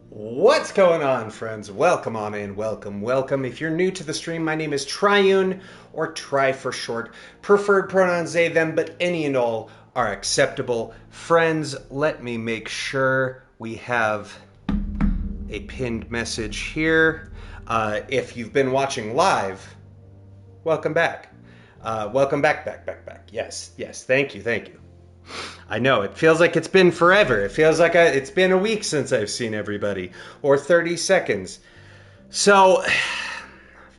What's going on, friends? Welcome on in. Welcome. If you're new to the stream, my name is Triune, or Try for short. Preferred pronouns they, them, but any and all are acceptable. Friends, let me make sure we have a pinned message here. If you've been watching live, welcome back. Welcome back. Yes. Thank you. I know, it feels like it's been forever. It feels like it's been a week since I've seen everybody, or 30 seconds. So,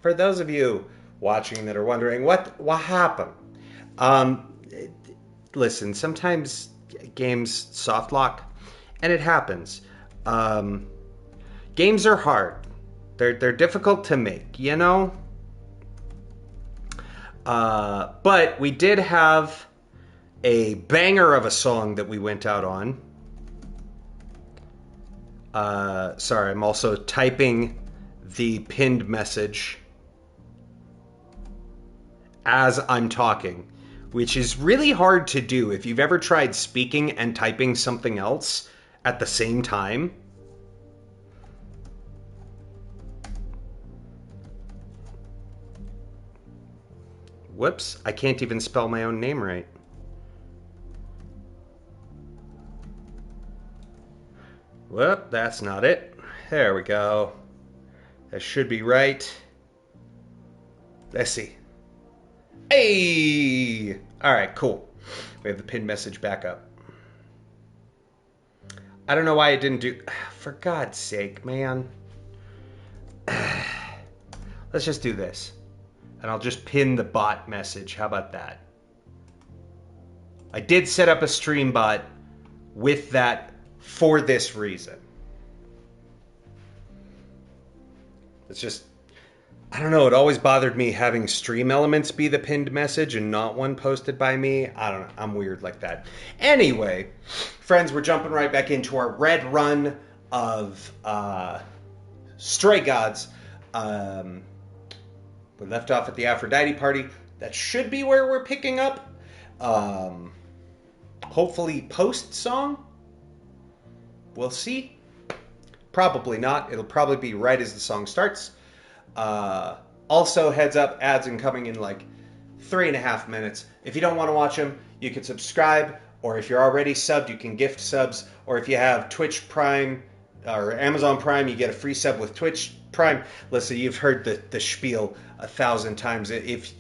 for those of you watching that are wondering, what happened? Listen, sometimes games soft lock, and it happens. Games are hard. They're difficult to make, you know? But we did have a banger of a song that we went out on. Sorry, I'm also typing the pinned message as I'm talking, which is really hard to do if you've ever tried speaking and typing something else at the same time. Whoops, I can't even spell my own name right. Whoop, that's not it. There we go. That should be right. Let's see. Hey! Alright, cool. We have the pinned message back up. I don't know why I didn't do... For God's sake, man. Let's just do this. And I'll just pin the bot message. How about that? I did set up a stream bot with that for this reason. It's just, I don't know, it always bothered me having stream elements be the pinned message and not one posted by me. I don't know, I'm weird like that. Anyway, friends, we're jumping right back into our red run of Stray Gods. We left off at the Aphrodite party. That should be where we're picking up. Hopefully post-song. We'll see. Probably not. It'll probably be right as the song starts. Also, heads up, ads incoming in like 3.5 minutes. If you don't want to watch them, you can subscribe. Or if you're already subbed, you can gift subs. Or if you have Twitch Prime or Amazon Prime, you get a free sub with Twitch Prime. Listen, you've heard the spiel 1,000 times.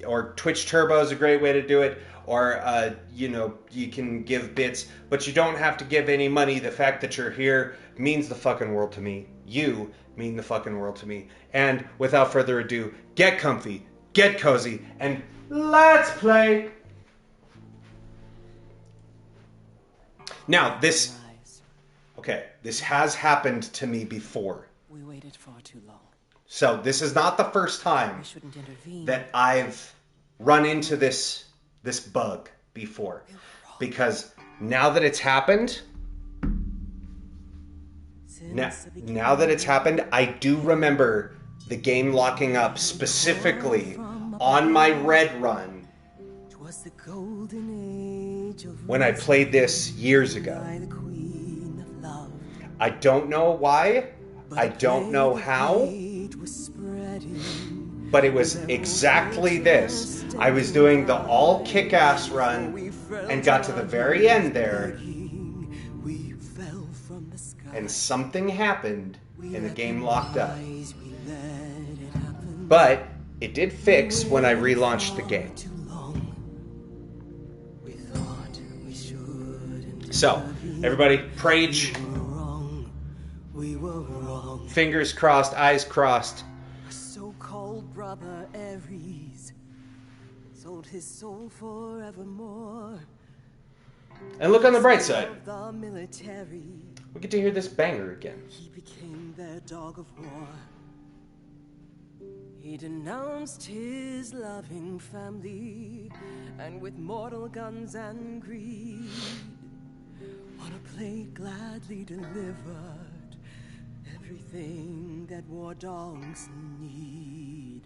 Or Twitch Turbo is a great way to do it. Or, you can give bits, but you don't have to give any money. The fact that you're here means the fucking world to me. You mean the fucking world to me. And without further ado, get comfy, get cozy, and let's play. Now, this has happened to me before. We waited far too long. So this is not the first time that I've run into this bug before, because now that it's happened, I do remember the game locking up specifically on my red run when I played this years ago. I don't know why, I don't know how, but it was exactly this. I was doing the all kick-ass run and got to the very end there, and something happened and the game locked up. But it did fix when I relaunched the game. So, everybody, Prage. Fingers crossed, eyes crossed. So-called brother Ares sold his soul forevermore. And look on the bright side. The military, We get to hear this banger again. he became their dog of war. He denounced his loving family, and with mortal guns and greed, on a plate gladly delivered everything that war dogs need.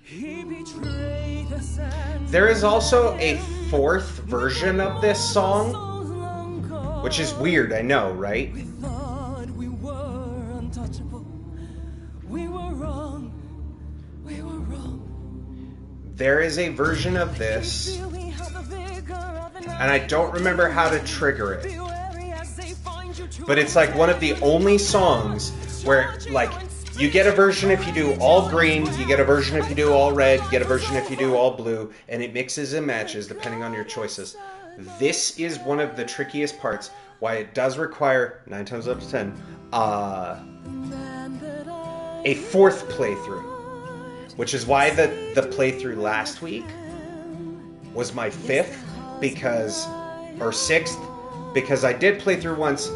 He betrayed us and There is also a fourth version of this song, which is weird, I know, right? we thought we were there is a version of this, and I don't remember how to trigger it. But it's like one of the only songs where, like, you get a version if you do all green, you get a version if you do all red, you get a version if you do all blue, and it mixes and matches depending on your choices. This is one of the trickiest parts, why it does require, 9 times out of 10, a fourth playthrough. Which is why the playthrough last week was my 5th, because, or 6th, because I did play through once.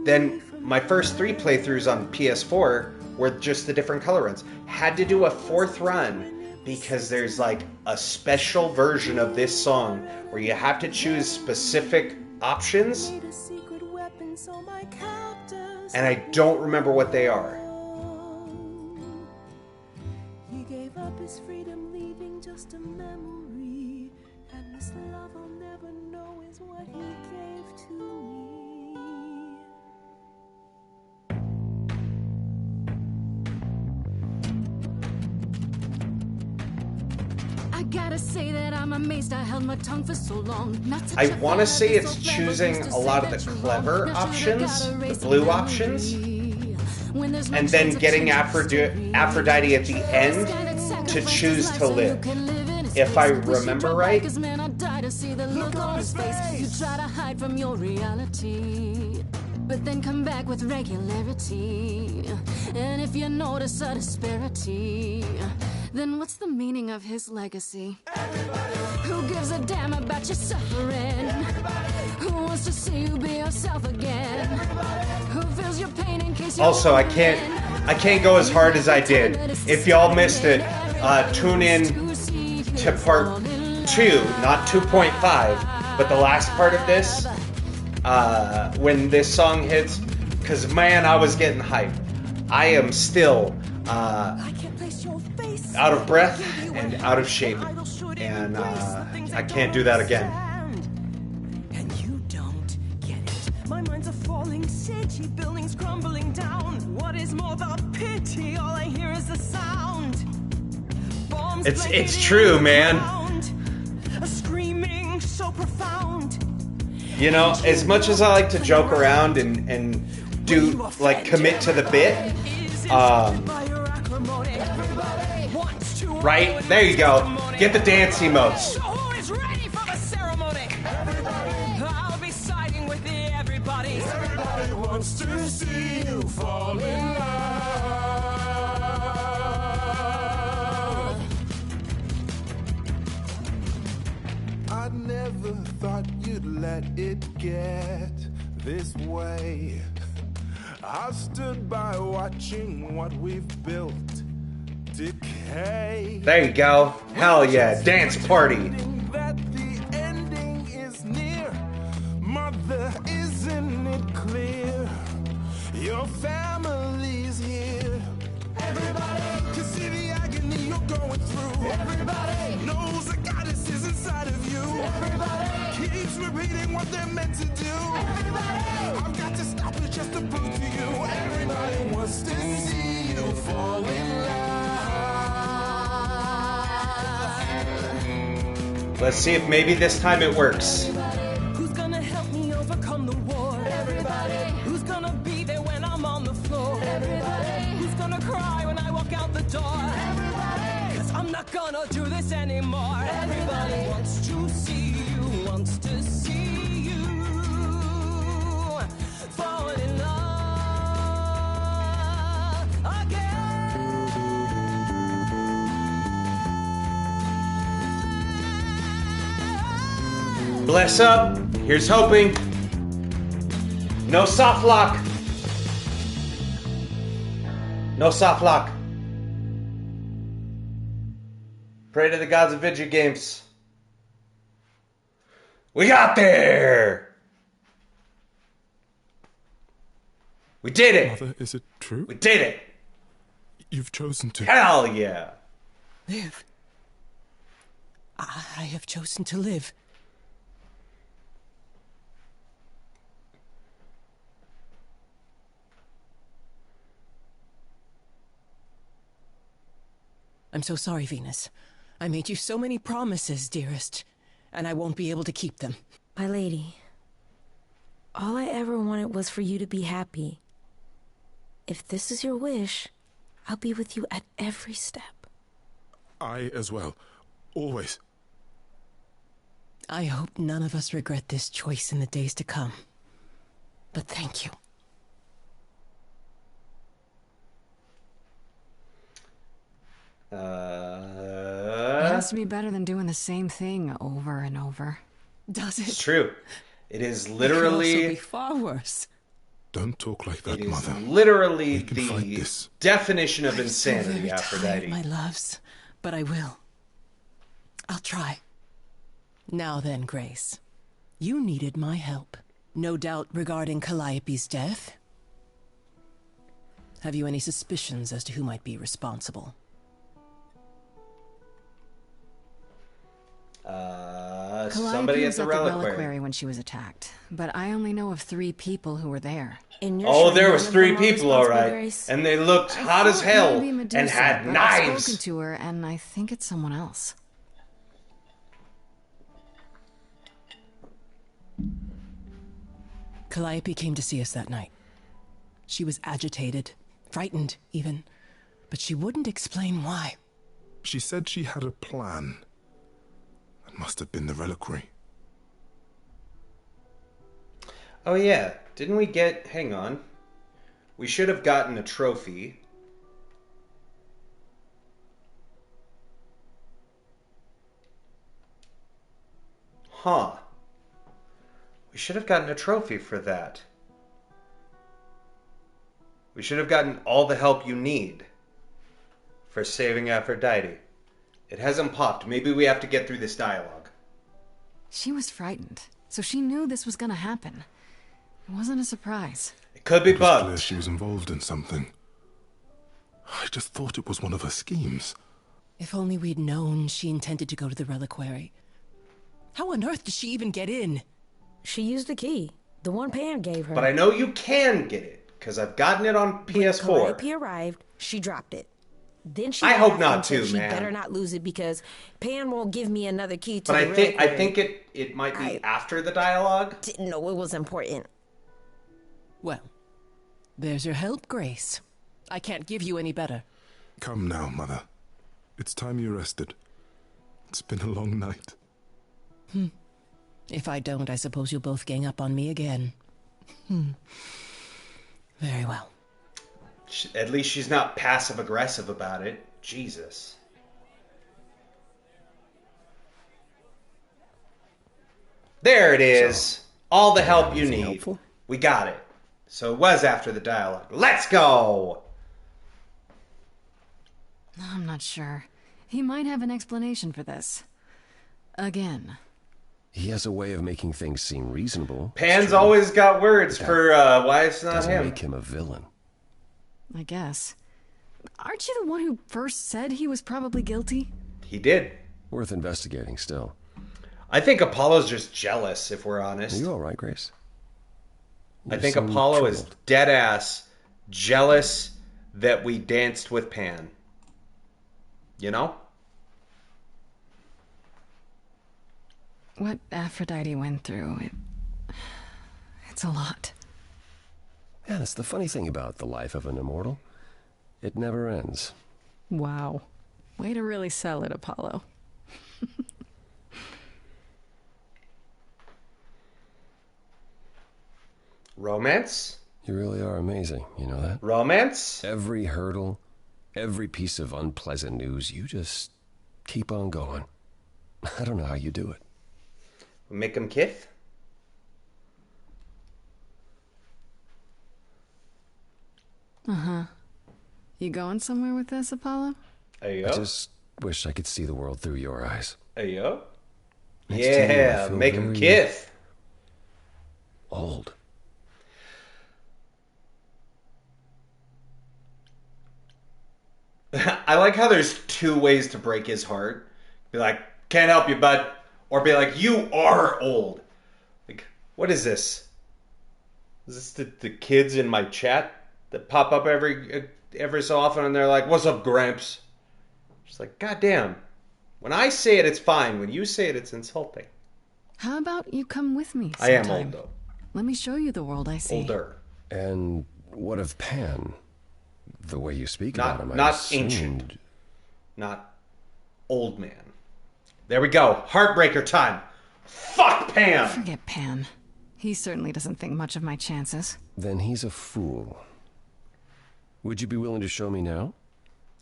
Then my first 3 playthroughs on PS4 were just the different color runs. Had to do a 4th run because there's like a special version of this song where you have to choose specific options, and I don't remember what they are. He gave up his freedom, leaving just a memory, and this love I'll never know is what he gave to me. I gotta say that I'm amazed I held my tongue for so long. I want to say it's choosing a lot of the clever options, the blue options, and then getting Aphrodite at the end to choose to live. If I remember right. You try to hide from your reality, but then come back with regularity. And if you notice a disparity, then what's the meaning of his legacy? Who gives a damn about your suffering? Who wants to see you be yourself again? Who feels your pain in case you Also, I can't go as hard as I did. If y'all missed it, tune in to part 2, not 2.5, but the last part of this, when this song hits, because man, I was getting hyped. I am still out of breath and out of shape, and I can't do that again. And you don't get it. My mind's a falling city, buildings crumbling down. What is more the pity? All I hear is the sound. Bombs It's true, man. A screaming so profound. You know, as much as I like to joke around and do, like, commit to the bit, right? There you go. Get the dance emotes. Who is ready for the ceremony? I'll be siding with the everybody. Everybody wants to see you fall in love. I never thought you'd let it get this way. I stood by watching what we've built decay. There you go. Hell yeah. Dance party. That the ending is near. Mother, isn't it clear? Your family's here. Everybody can see the agony you're going through. Everybody knows the goddess is inside of you. Everybody keeps repeating what they're meant to do. Everybody, I've got to stop it just to prove to you. Everybody wants to see you fall in love. Let's see if maybe this time it works. Who's gonna help me overcome the war? Everybody. Who's gonna be there when I'm on the floor? Everybody. Who's gonna cry when I walk out the door? Everybody. 'Cause I'm not gonna do this anymore. Everybody wants to see you, wants to see you fall in love again. Bless up. Here's hoping. No soft lock. No soft lock. Pray to the gods of video games. We got there! We did it! Mother, is it true? We did it! You've chosen to. Hell yeah! Live. I have chosen to live. I'm so sorry, Venus. I made you so many promises, dearest, and I won't be able to keep them. My lady, all I ever wanted was for you to be happy. If this is your wish, I'll be with you at every step. I as well. Always. I hope none of us regret this choice in the days to come. But thank you. It has to be better than doing the same thing over and over. Does it? It's true. It is It could literally... also be far worse. Don't talk like that, It is Mother. literally We can fight the this. definition of I'm so insanity, very Aphrodite. tired, my loves, but I will. I'll try. Now then, Grace. You needed my help. No doubt regarding Calliope's death. Have you any suspicions as to who might be responsible? Somebody Calliope at was the at reliquary. when she was attacked, but I only know of 3 people who were there. In your Oh, shrine, there none was of 3 them are people, all responsible, right. Grace? And they looked I hot as thought hell maybe Medusa, and had but I've knives. spoken to her, and I think it's someone else. Calliope came to see us that night. She was agitated, frightened even, but she wouldn't explain why. She said she had a plan. That must have been the reliquary. Oh yeah, didn't we get... Hang on. We should have gotten a trophy. Huh. We should have gotten a trophy for that. We should have gotten all the help you need for saving Aphrodite. It hasn't popped. Maybe we have to get through this dialogue. She was frightened, so she knew this was gonna happen. It wasn't a surprise. It could be It was clear bugged. she was involved in something. I just thought it was one of her schemes. If only we'd known she intended to go to the reliquary. How on earth did she even get in? She used the key, the one Pan gave her. But I know you can get it, because I've gotten it on When PS4. Calliope arrived, she dropped it. Then she I hope laughed not and said too, she man. better not lose it because Pan won't give me another key to But the I reliquary. think it might be after the dialogue. Didn't know it was important. Well, there's your help, Grace. I can't give you any better. Come now, Mother. It's time you rested. It's been a long night. If I don't, I suppose you'll both gang up on me again. Very well. At least she's not passive aggressive about it. Jesus. There it is. All the help you anything need. helpful? We got it. So it was after the dialogue. Let's go! I'm not sure. He might have an explanation for this. Again. He has a way of making things seem reasonable. It's Pan's true. always got words for why it's not Doesn't him. make him a villain. I guess. Aren't you the one who first said he was probably guilty? He did. Worth investigating still. I think Apollo's just jealous, if we're Are honest. you all right, Grace? I You think seem Apollo is troubled. dead ass jealous that we danced with Pan. You know? What Aphrodite went through, it's a lot. Yeah, that's the funny thing about the life of an immortal. It never ends. Wow. Way to really sell it, Apollo. Romance? You really are amazing, you know that? Romance? Every hurdle, every piece of unpleasant news, you just keep on going. I don't know how you do it. Make him kith? You going somewhere with this, Apollo? Ayo. I just wish I could see the world through your eyes. Ayo. Next to you, I Yeah, feel make him very kith. Old. I like how there's 2 ways to break his heart. Be like, can't help you, bud. Or be like, you are old. Like, what is this? Is this the kids in my chat that pop up every so often and they're like, what's up, Gramps? Just like, goddamn. When I say it, it's fine. When you say it, it's insulting. How about you come with me I am sometime? old, though. Let me show you the world I see. Older. And what of Pan? The way you speak Not- about him, I not assumed... ancient. Not old man. There we go. Heartbreaker time. Fuck Pam! Forget Pan. He certainly doesn't think much of my chances. Then he's a fool. Would you be willing to show me now?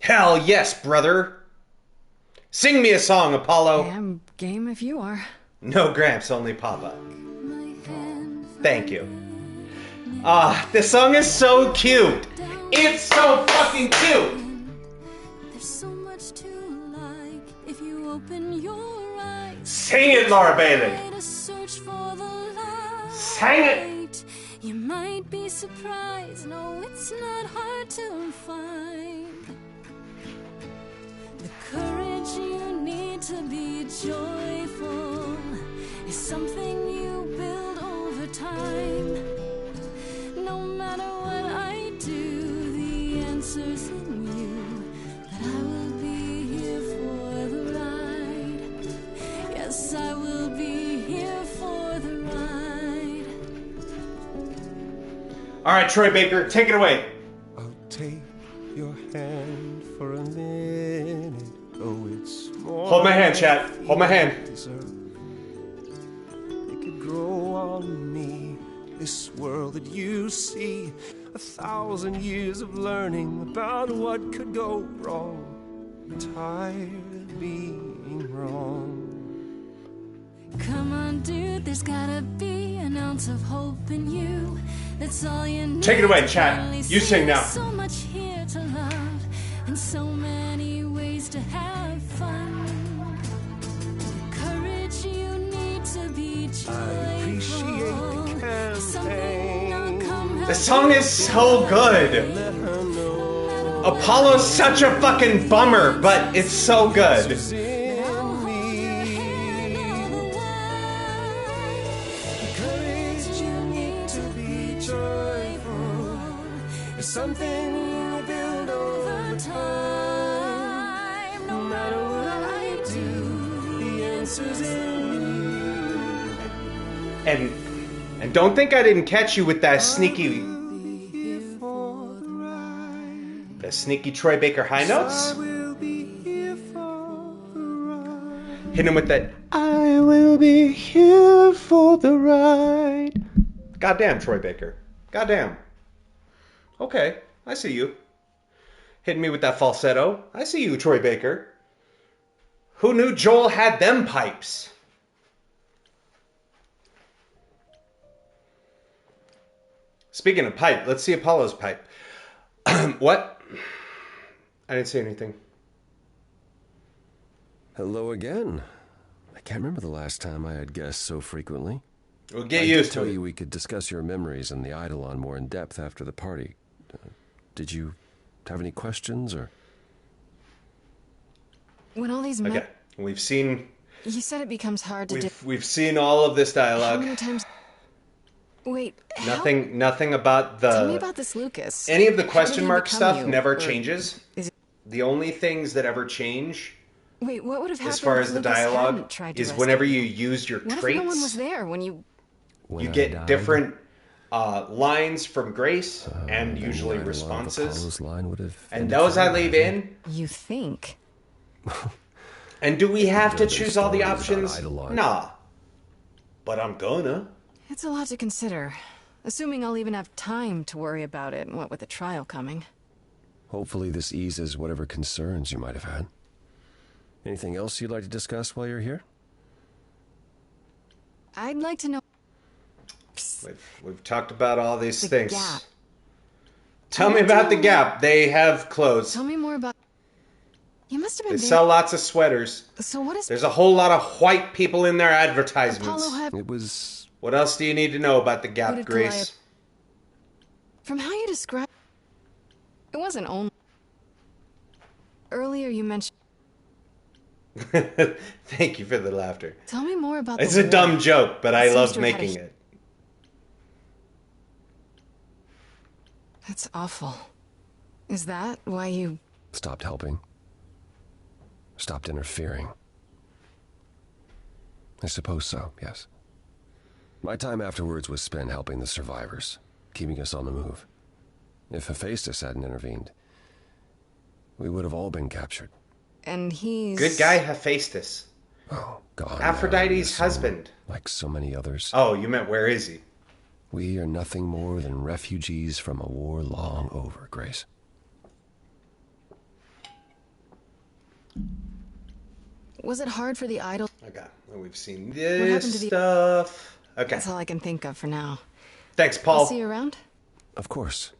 Hell yes, brother. Sing me a song, Apollo. I'm game if you are. No Gramps, only Papa. My hand Thank you. This song is so cute. It's so fucking cute. There's so much to like if you open your eyes. Sing it, Laura Bailey. Try to search for the light. Sing it. You might be surprised. No, it's not hard to find. The courage you need to be joyful is something you build over time. No matter what I do, the answer's in you. That I will be here for the ride. Yes, I will be here for the ride. All right, Troy Baker, take it away. I'll take your hand for a minute. Oh, it's more Hold my hand, chat. Hold my hand. deserve. It could grow on me, this world that you see. 1,000 years of learning about what could go wrong. I'm tired of being wrong. Come on, dude, there's gotta be an ounce of hope in you. That's all you need. Take it away, to chat. finally You see. sing now. There's so much here to love, and so many ways to have fun. The courage you need to be appreciate the joyful. campaign. Something I'll come This song is so good. Let her know Apollo's such a fucking bummer, but it's so good. it's in me. The courage you need to be joyful is something you build over time. No matter what I do, the answer's in you. And don't think I didn't catch you with that sneaky Troy Baker high notes. We'll be here for the ride. Hit him with that I will be here for the ride. Goddamn, Troy Baker. Goddamn. Okay, I see you. Hitting me with that falsetto. I see you, Troy Baker. Who knew Joel had them pipes? Speaking of pipe, let's see Apollo's pipe. What? I didn't say anything. Hello again. I can't remember the last time I had guests so frequently. We'll get I used did to tell it. you we could discuss your memories and the Eidolon more in depth after the party. Did you have any questions, or...? When all these Okay, we've seen you said it becomes hard to do. we've seen all of this How dialogue. many times? Wait, Nothing about Tell me the about this Lucas. any of the How question did he mark become stuff you? never Or changes. is it- The only things that ever change Wait, what would have happened as far if as the Lucas dialogue hadn't tried to is rescue whenever you? you use your What if traits, no one was there when you? When you I get died, different lines from Grace and then usually the Eidolon of responses. Apollo's line would have And ended those I forever, leave I in. You think? And do we have to There are choose all the stories about options? Eidolon. Nah. But I'm gonna. It's a lot to consider. Assuming I'll even have time to worry about it, what with the trial coming. Hopefully this eases whatever concerns you might have had. Anything else you'd like to discuss while you're here? I'd like to know We've talked about all these the things. Gap. Tell me about the Gap. They have clothes. Tell me more about. You must have They been. sell lots of sweaters. So what is There's a whole lot of white people in their Apollo advertisements. have? It was... What else do you need to know about the Who Gap, did Grace? From how you describe, it wasn't only. Earlier you mentioned. Thank you for the laughter. Tell me more about. It's the a war. dumb joke, but I Seems love to have had making a- it. That's awful. Is that why you? Stopped helping. Stopped interfering. I suppose so, yes. My time afterwards was spent helping the survivors, keeping us on the move. If Hephaestus hadn't intervened, we would have all been captured. And he's... Good guy Hephaestus. Oh, God. Aphrodite's husband. Like so many others. Oh, you meant where is he? We are nothing more than refugees from a war long over, Grace. Was it hard for the idol? Okay, well, we've seen What happened this to the- stuff. Okay, That's all I can think of for now. thanks, I'll Paul. see you around. Of course.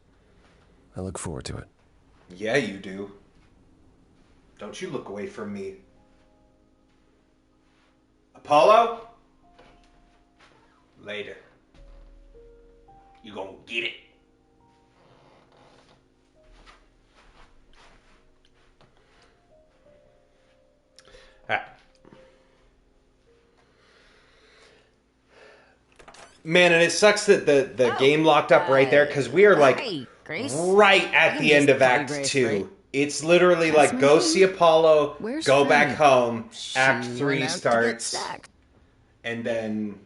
I look forward to it. Yeah, you do. Don't you look away from me. Apollo? Later. You gonna get it. Alright. Man, and it sucks that the game locked up right there, because we are like Hey, Grace. right at the end of Act Grace, 2. right? It's literally That's like, go me. see Apollo, Where's go Fern? back home, Act She 3 went out to get starts, sacked. and then...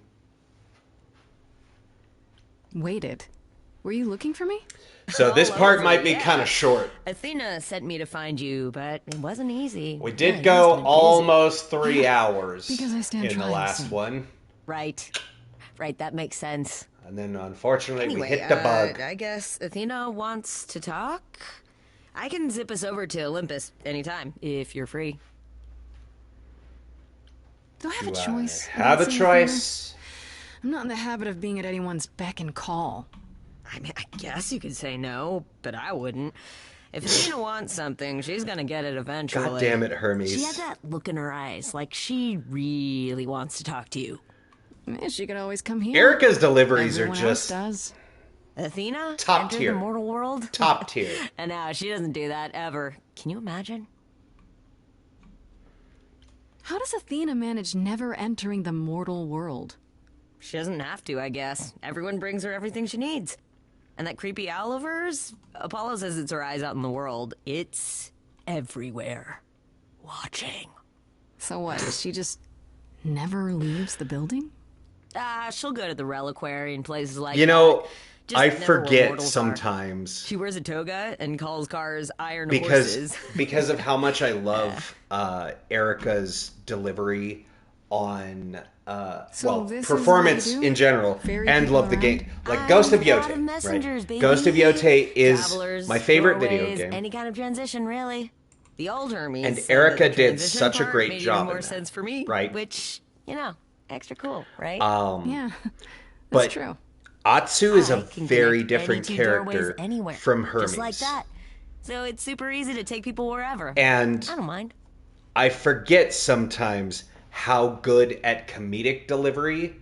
Waited. Were you looking for me? So this All part over, might be yeah. kind of short. Athena sent me to find you, but it wasn't easy. We Yeah, did you go must have been busy. almost 3 hours Because I stand in the trial last soon. one. Right, that makes sense. And then unfortunately Anyway, we hit the bug. I guess Athena wants to talk. I can zip us over to Olympus anytime if you're free. Do I have Do a I choice? have a about seeing choice? Athena? I'm not in the habit of being at anyone's beck and call. I mean, I guess you could say no, but I wouldn't. If Athena wants something, she's gonna get it eventually. God damn it, Hermes. She had that look in her eyes, like she really wants to talk to you. She could always come here. Erica's deliveries Everyone are else just does. Athena Top entered tier. the mortal world. top tier. And now she doesn't do that ever. Can you imagine? How does Athena manage never entering the mortal world? She doesn't have to, I guess. Everyone brings her everything she needs. And that creepy owl of hers? Apollo says it's her eyes out in the world. It's everywhere. Watching. So what? She just never leaves the building? She'll go to the reliquary and places like You know, that. Just I never where forget mortals are. sometimes She wears a toga and calls cars iron because horses. because of how much I love Erica's delivery on So this is performance what you do? in general, Ferry and people love the around? game. Like I'm Ghost of the god Yote, of messengers, right? baby. Ghost of Yote is Travelers, my favorite video doorways, game. Any kind of transition, really. The old Hermes. And said Erica that the did transition such a part great made job even in more that, sense for me, right? Which, extra cool, right? Yeah, but that's true. Atsu is a I can very connect any different two doorways character anywhere, from Hermes. just like that. So it's super easy to take people wherever. And I don't mind. I forget sometimes how good at comedic delivery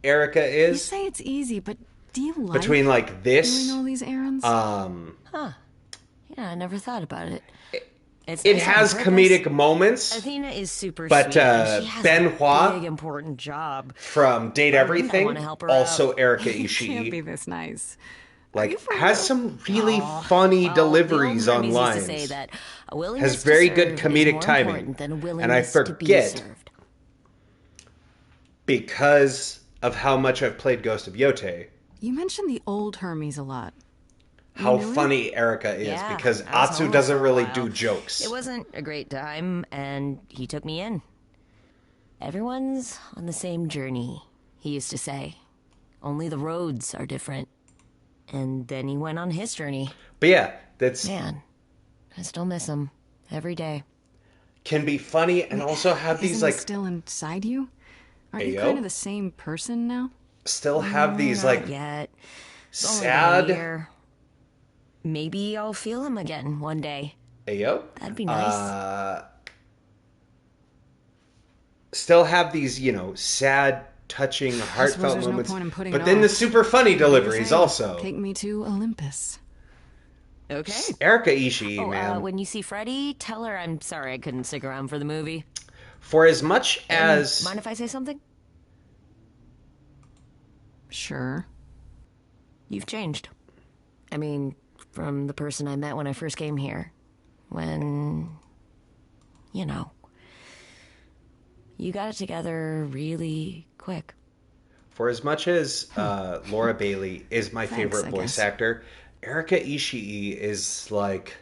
Erica You is. say it's easy, but do you like Between like this, doing all these errands? Yeah, I never thought about it. It's it nice on has purpose. comedic moments Athena is super But, sweet. And she has Benoit- a big important job. from Date I Everything. wanna help her Also, out. Erica Can't be Ishii this nice. like has some really funny Well, deliveries the old on Hermes lines. used to say that a willingness Has very to good serve is comedic more timing. important than a And I willingness to be forget served. because of how much I've played Ghost of Yote, You mentioned the old Hermes a lot. how knew it? funny Erica is Yeah, because I was Atsu homeless doesn't for a really while. do jokes. It wasn't a great time, and he took me in. Everyone's on the same journey, he used to say. Only the roads are different. And then he went on his journey. But yeah, that's Man, I still miss him every day. can be funny and also have these Isn't like it still inside you? Aren't you Ayo? kind of the same person now? still have these Not like yet. It's only been a sad year. Maybe I'll feel him again one day. Ayo. That'd be nice. Still have these, sad, touching, heartfelt there's no moments. point in putting but it then the off. super funny deliveries Say, also. Take me to Olympus. Okay. Erica Ishii, Oh, man. when you see Freddie, tell her I'm sorry I couldn't stick around for the movie. For as much as Mind if I say something? Sure. You've changed. I mean, from the person I met when I first came here. When, you You got it together really quick. For as much as Laura Bailey is my favorite voice actor, Erika Ishii is like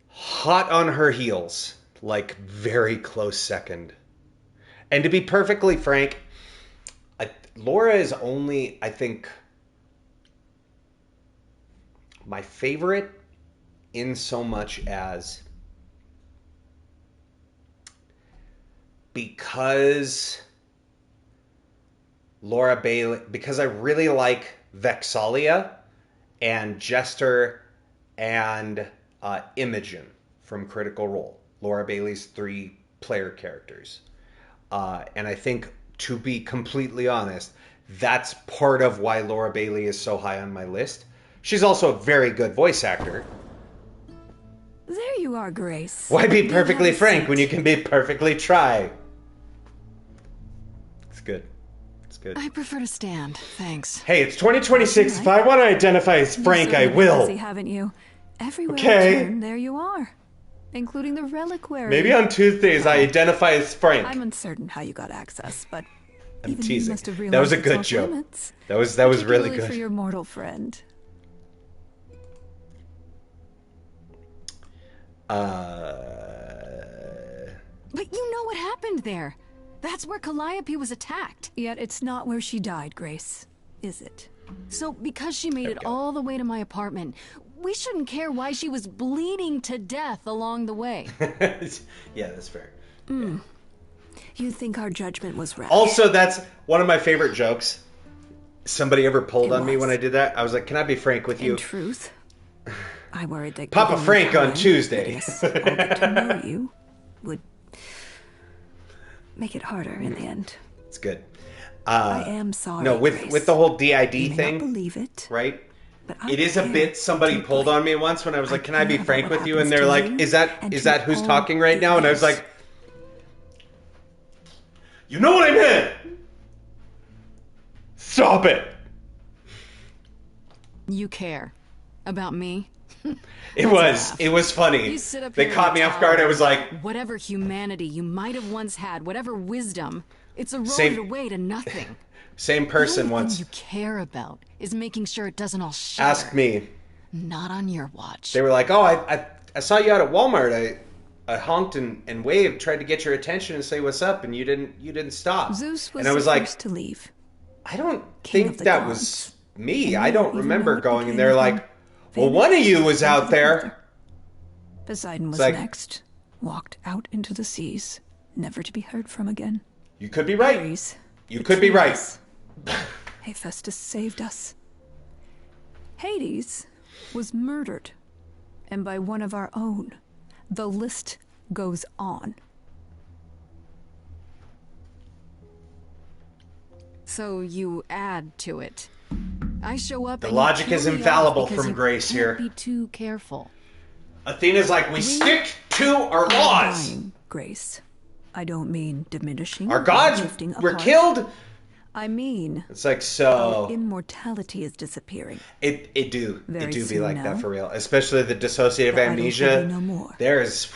hot on her heels, like very close second. And to be perfectly frank, Laura is only, I think, my favorite in so much as because Laura Bailey, because I really like Vexalia and Jester and Imogen from Critical Role, Laura Bailey's 3 player characters. And I think, to be completely honest, that's part of why Laura Bailey is so high on my list. She's also a very good voice actor. There you are, Grace. Why be perfectly frank when you can be perfectly try? It's good. It's good. I prefer to stand, thanks. Hey, it's 2026. If I want to identify as Frank, I will. Busy, haven't you? Everywhere Okay. I turn, there you are. Including the reliquary. Maybe on Tuesdays I identify as Frank. I'm uncertain how you got access, but I'm even teasing. you must have realized That was a its good off joke. limits, That was really particularly good. for your mortal friend. But you know what happened there. That's where Calliope was attacked. Yet it's not where she died, Grace, is it? So because she made it all the way to my apartment, we shouldn't care why she was bleeding to death along the way. Yeah, that's fair. You think our judgment was rash? Also, that's one of my favorite jokes. Somebody ever pulled on me was. when I did that. I was like, can I be frank with you? In truth, I worried that Papa giving you Frank on time, Tuesday. yes, I'll get to know you would make it harder in the end. It's good. I am sorry. No, Grace. with the whole DID You may thing, not believe it, right? but I It is a care bit somebody deeply. pulled on me once when I was like, can I be care frank about with what you? And happens they're to like, you is and that to who's all talking right now? And I was others. like, you know what I meant? Stop it. You care about me? It was funny. You sit up They here caught and me off guard. I tower. was like, Whatever humanity you might have once had, whatever wisdom, it's eroded Same- away to nothing. same The person only once thing you care about is making sure it doesn't all shatter. asked me. Not on your watch. They were like, oh, I saw you out at Walmart. I honked and waved, tried to get your attention and say what's up, and you didn't stop. Zeus was and I was the like, first to leave. I don't King of think the that gods. was me. And I you don't even remember know what going. And became they're of like, him. well, Vanished one of you was into out the there. ether. Poseidon was like- next. Walked out into the seas, never to be heard from again. You could be right. Ares You could be betrayed right. us. Hephaestus saved us. Hades was murdered, and by one of our own. The list goes on. So you add to it. I show up. The and logic you is kill me infallible off because from you Grace can't here. Be too careful. Athena's like, we stick to our laws. Dying, Grace. I don't mean diminishing. Our or gods drifting were apart. killed. I mean, It's like, so immortality is disappearing. it do Very be soon like now. that for real, especially the dissociative The idols will amnesia. be no more. There is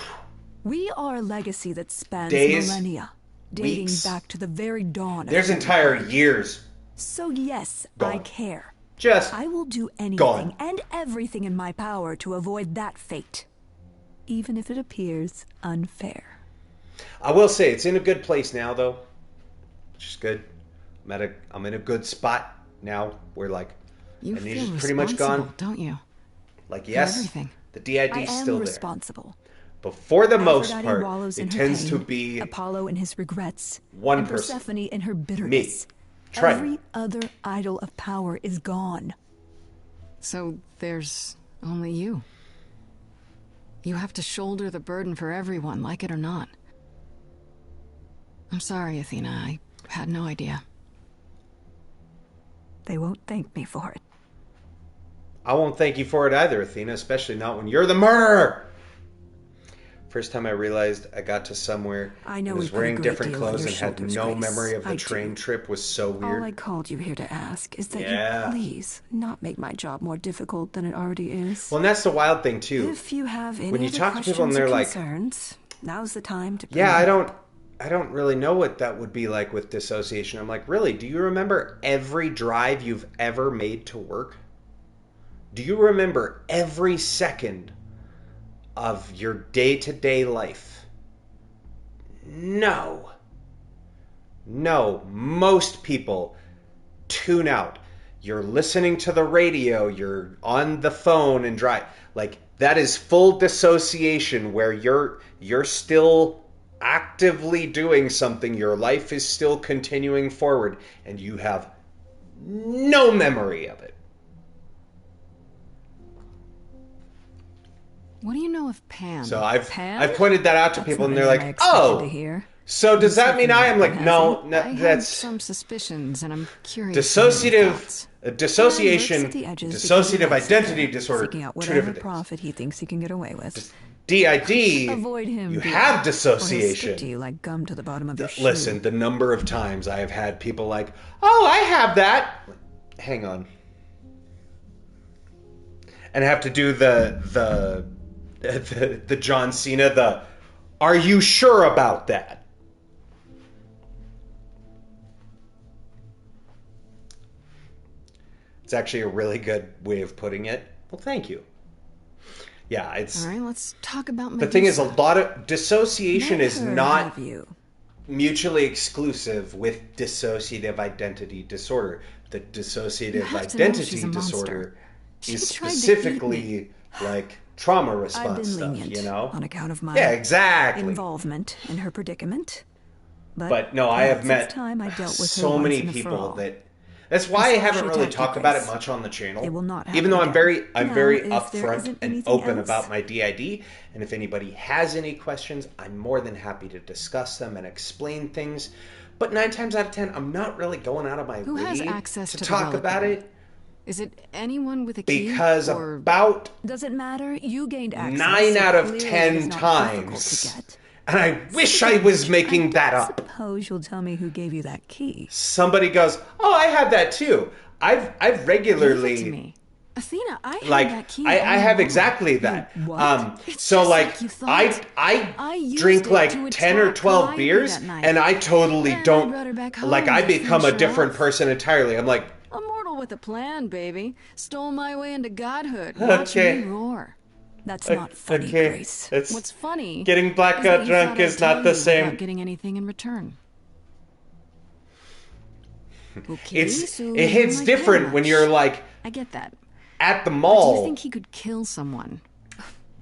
We are a legacy that spans Days, millennia, dating weeks. back to the very dawn of there's humanity. entire years So yes, Gone. I care. just I will do anything Gone. and everything in my power to avoid that fate, even if it appears unfair. I will say it's in a good place now, though, which is good. I'm in a good spot now. Where like You amnesia's feel pretty much gone. responsible, don't you? Like yes, everything. the DID's I am still there, responsible. but for the most Aphrodite part, wallows it in her tends to pain, be Apollo in his regrets, one and person. Persephone in her bitterness. Triton. Every other idol of power is gone. So there's only you. You have to shoulder the burden for everyone, like it or not. I'm sorry, Athena. I had no idea. They won't thank me for it. I won't thank you for it either, Athena, especially not when you're the murderer. First time I realized I got to somewhere I know and was we put a wearing great different deal on clothes your and had shoulders, no Grace. memory of the I train do. trip was so weird. All I called you here to ask is that Yeah. you please not make my job more difficult than it already is. Well, and that's the wild thing too. If you have any When you other talk to people and questions they're or like, concerns, now's the time to. Yeah, I don't I don't really know what that would be like with dissociation. I'm like, really? Do you remember every drive you've ever made to work? Do you remember every second of your day-to-day life? No. No. Most people tune out. You're listening to the radio, you're on the phone and drive. Like, that is full dissociation where you're still actively doing something, your life is still continuing forward, and you have no memory of it. What do you know of Pan? So I've Pan? pointed that out to That's people, and not they're anything I like, expected "Oh, to hear." so does that mean I am?" Like, no, I have that's some suspicions, and I'm curious. Dissociation, Lurks at the edges dissociative because he identity likes disorder, seeking out two whatever different things. profit he thinks he can get away with. DID, Avoid him. you dear, have or he'll dissociation. stick to you like gum to the bottom of your shoe. Listen, the number of times I have had people like, "Oh, I have that." Hang on, and have to do the John Cena, "Are you sure about that?" It's actually a really good way of putting it. Well, thank you. Yeah, it's... All right, let's talk about The thing is, a Medusa. lot of... Dissociation is Never not have you. mutually exclusive with dissociative identity disorder. The You dissociative have to know identity she's a monster. disorder She is tried to eat specifically like trauma I've response been stuff, lenient you know? on account of my Yeah, exactly. involvement in her predicament. But no, I have perhaps met it's time I dealt with her so once many and for people all. that... That's why I Before haven't she really attacked you, talked about it Grace. much on the channel. It will not Even though I'm happen very, again. I'm Now, very if there upfront isn't and anything open else- about my DID. And if anybody has any questions, I'm more than happy to discuss them and explain things. But 9 times out of 10, I'm not really going out of my Who way has access to the talk relic about then? it. Is it anyone with a key? Because or... about Does it matter? You gained access. 9 so out of clearly 10 it's not difficult times. to get. And I wish I was making that I up. suppose you'll tell me who gave you that key. Somebody goes, "Oh, I have that too." I've Give it to regularly me. Athena, I have like that key. I all have along. exactly that. what? It's So just like like you thought. I I used drink it like to 10 or attack 12 Calliope beers that night. and I totally Then I don't brought her back home like I to become a finish her different off. person entirely. I'm like, A mortal with a plan, baby. Stole my way into godhood. Watch Okay. me roar. That's not funny, okay, Grace. it's What's funny getting is blackout that you drunk thought I'd is not tell the you same. without getting anything in return. Okay, It's so it hits you like different that when much. you're like I get that. at the But do mall you think he could kill someone?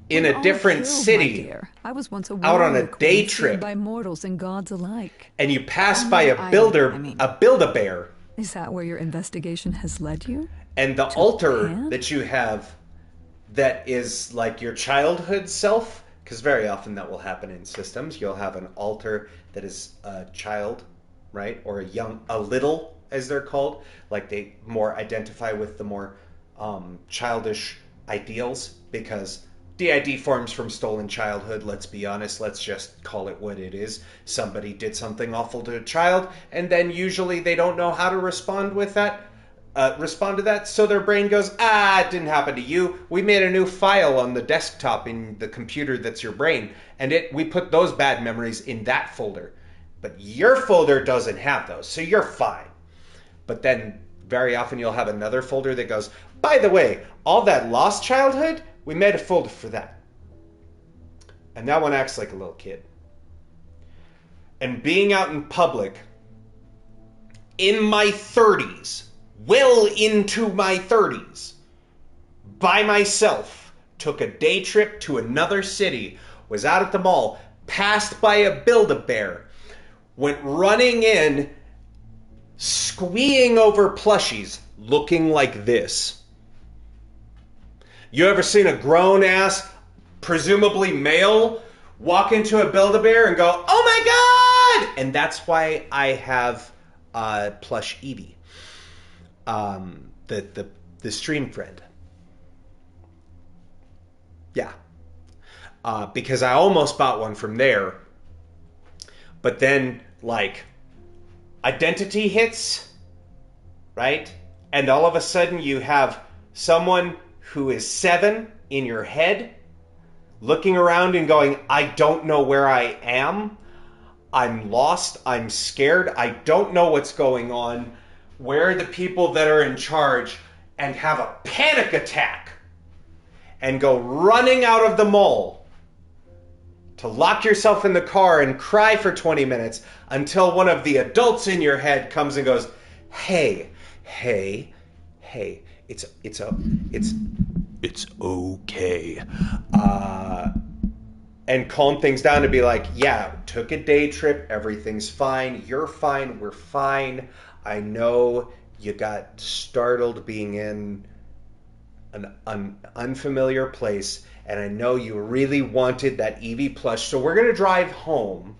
in We're a all different killed, my city dear. I was once a out on a warrior day queen, trip. feared by mortals and gods alike. and you pass by a I builder mean- a Build-A-Bear Is that where your investigation has led you? and the altar Pan? that you have that is like your childhood self, because very often that will happen in systems. You'll have an altar that is a child, right, or a little, as they're called, like they more identify with the more childish ideals, because DID forms from stolen childhood. Let's be honest, let's just call it what it is. Somebody did something awful to a child, and then usually they don't know how to respond to that, so their brain goes, it didn't happen to you. We made a new file on the desktop in the computer that's your brain, and we put those bad memories in that folder. But your folder doesn't have those, so you're fine. But then very often you'll have another folder that goes, by the way, all that lost childhood, we made a folder for that. And that one acts like a little kid. And being out in public in my 30s, well into my 30s, by myself, took a day trip to another city, was out at the mall, passed by a Build-A-Bear, went running in, squeeing over plushies, looking like this. You ever seen a grown-ass, presumably male, walk into a Build-A-Bear and go, "Oh my God!" And that's why I have plush Eevee. The stream friend. Yeah. Because I almost bought one from there. But then, like, identity hits, right? And all of a sudden you have someone who is 7 in your head looking around and going, "I don't know where I am. I'm lost. I'm scared. I don't know what's going on. Where are the people that are in charge? And have a panic attack and go running out of the mall to lock yourself in the car and cry for 20 minutes until one of the adults in your head comes and goes, hey, it's okay. And calm things down and be like, yeah, took a day trip, everything's fine, you're fine, we're fine. I know you got startled being in an unfamiliar place, and I know you really wanted that EV plush, so we're going to drive home,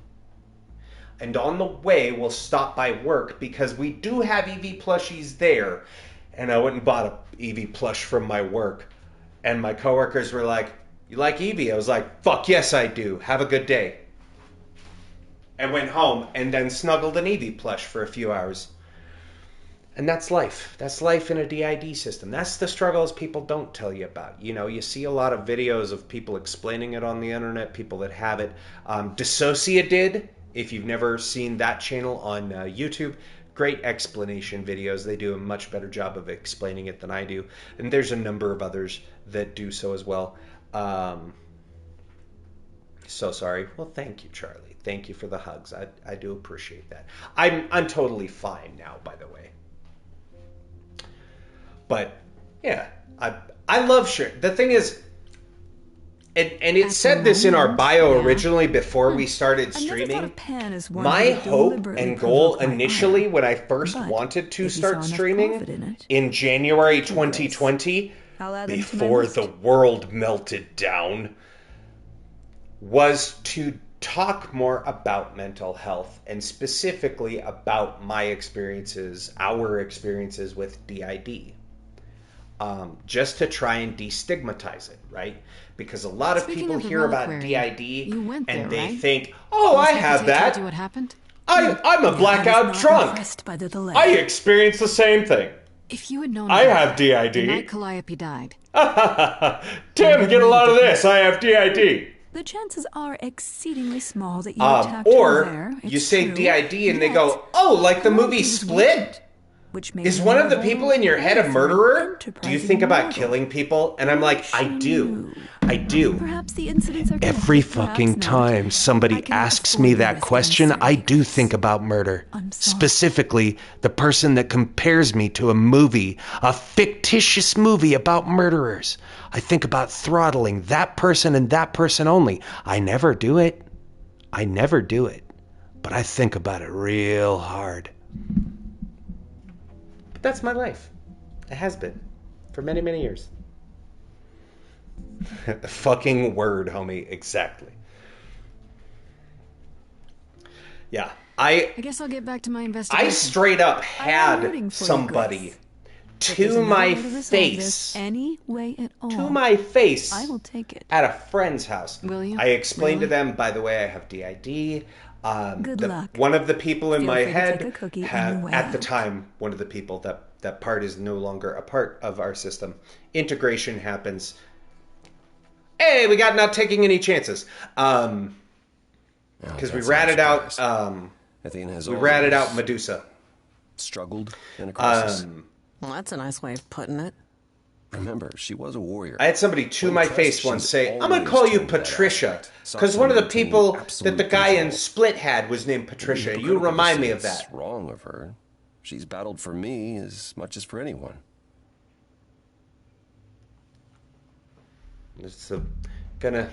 and on the way we'll stop by work because we do have EV plushies there. And I went and bought a EV plush from my work, and my coworkers were like, you like EV? I was like, fuck yes I do, have a good day. And went home and then snuggled an EV plush for a few hours. And that's life. That's life in a DID system. That's the struggles people don't tell you about. You know, you see a lot of videos of people explaining it on the internet, people that have it. Dissocia did, if you've never seen that channel on YouTube, great explanation videos. They do a much better job of explaining it than I do. And there's a number of others that do so as well. So sorry. Well, thank you, Charlie. Thank you for the hugs. I do appreciate that. I'm totally fine now, by the way. But yeah, I love sharing. The thing is, and it said this in our bio originally before we started streaming. My hope and goal initially when I first wanted to start streaming in January 2020, before the world melted down, was to talk more about mental health and specifically about my experiences, our experiences with DID. Just to try and destigmatize it, right? Because a lot of people hear about DID and they think, oh, I have that. What happened? I'm a blackout drunk. I experienced the same thing. If you had known I have DID. the night Calliope died. Tim, get a lot of this. I have DID. The chances are exceedingly small that you attacked her or there. you say DID and they go, oh, like the movie Split? Is one of the people in your head a murderer? Do you think about killing people? And I'm like, I do. Perhaps the incidents are Every fucking time somebody asks me that question, I do think about murder. Specifically, the person that compares me to a movie, a fictitious movie about murderers. I think about throttling that person and that person only. I never do it. But I think about it real hard. But that's my life. It has been. For many, many years. Fucking word, homie. Exactly. Yeah. I guess I'll get back to my investigation. I straight up had somebody to my face. Any way at all. To my face. I will take it. At a friend's house. Will you? I explained to them, by the way, I have DID. Good luck. One of the people in Feel my free to head take a cookie on had, your way at the out. time, one of the people, that part is no longer a part of our system. Integration happens. Hey, we got not taking any chances. Because we ratted out Medusa. Struggled in a crisis. Well, that's a nice way of putting it. Remember, she was a warrior. I had somebody to my face once say, I'm going to call you Patricia. Because one of the people that the guy in Split had was named Patricia. You remind me of that. What's wrong with her? She's battled for me as much as for anyone. It's gonna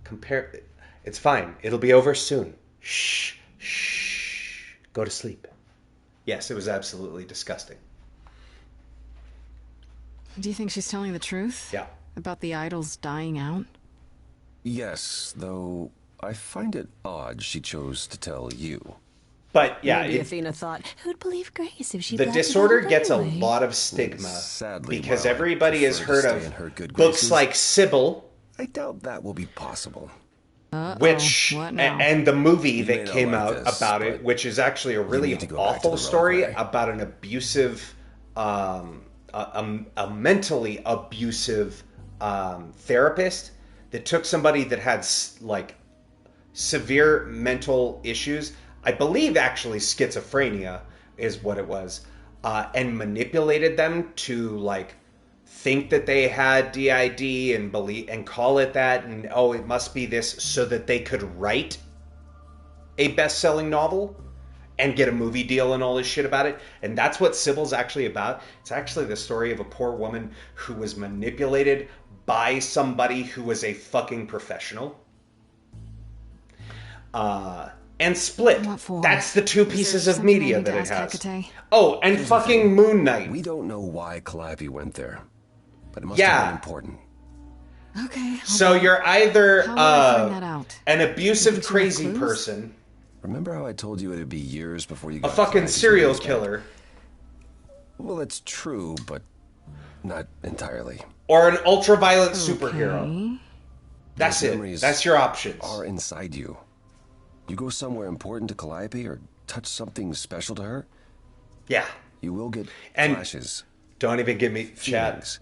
compare. It's fine. It'll be over soon. Shh. Go to sleep. Yes, it was absolutely disgusting. Do you think she's telling the truth? Yeah. About the idols dying out? Yes, though I find it odd she chose to tell you. But yeah, Maybe Athena thought, who'd believe Grace if she the blasted disorder out gets a anyway? lot of stigma. Sadly, because while I everybody has prefer to heard stay in her of good books graces, like Sybil, I doubt that will be possible. which What now? and the movie You may that not came like out this, about it, but which is actually a really need to go back to awful the road story way. about an abusive, a mentally abusive therapist that took somebody that had like severe mental issues. I believe actually schizophrenia is what it was, and manipulated them to like think that they had DID and believe and call it that, and oh, it must be this, so that they could write a best-selling novel and get a movie deal and all this shit about it. And that's what Sybil's actually about. It's actually the story of a poor woman who was manipulated by somebody who was a fucking professional. And Split. What for? That's the two pieces of something I media need to that it ask has. Hecate? Oh, and fucking Moon Knight. We don't know why Calliope went there, but it must Yeah. have been important. Okay. So you're either How will I find that out? an abusive, Did you have crazy clues? person, Remember how I told you it'd be years before you a got fucking Calliope's serial names back? killer, Well, that's true, but not entirely. or an ultraviolet superhero. Okay. That's Those it. memories That's your options. Are inside you. You go somewhere important to Calliope or touch something special to her, Yeah. you will get And- flashes, Don't even give me chat. feelings.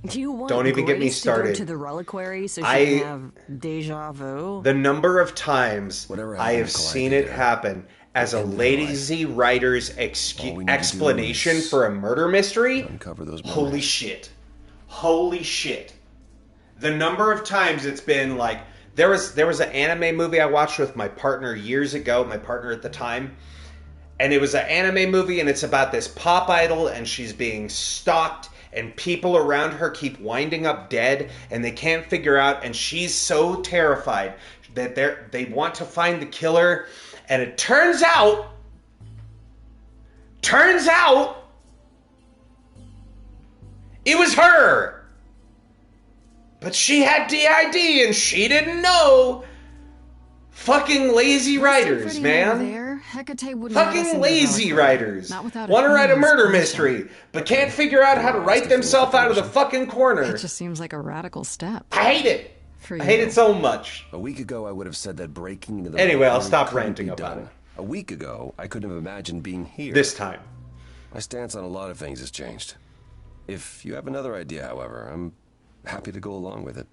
Do you want Don't even get me Grace to go started. to the reliquary so she I- can have deja vu? The number of times Whatever I happened have to Calliope seen it there, happen as a end of lazy writer's All we need to do explanation is for a murder mystery. uncover those Holy memories. shit. Holy shit. The number of times it's been like, there was an anime movie I watched with my partner years ago, my partner at the time, and it was an anime movie, and it's about this pop idol, and she's being stalked, and people around her keep winding up dead, and they can't figure out, and she's so terrified that they want to find the killer, and it turns out, it was her. But she had DID and she didn't know. Fucking lazy writers, Freddie over man. there, Hecate wouldn't let us Fucking into the lazy reliquary. writers. Not without Want to write a human's murder permission. mystery, but can't figure out how to write themselves out of the fucking corner. That just seems like a radical step. I hate it. For I hate you. it so much. A week ago, I would have said that breaking into the Anyway, I'll reliquary stop couldn't ranting be about done. it. A week ago, I couldn't have imagined being here. This time. My stance on a lot of things has changed. If you have another idea, however, I'm happy to go along with it.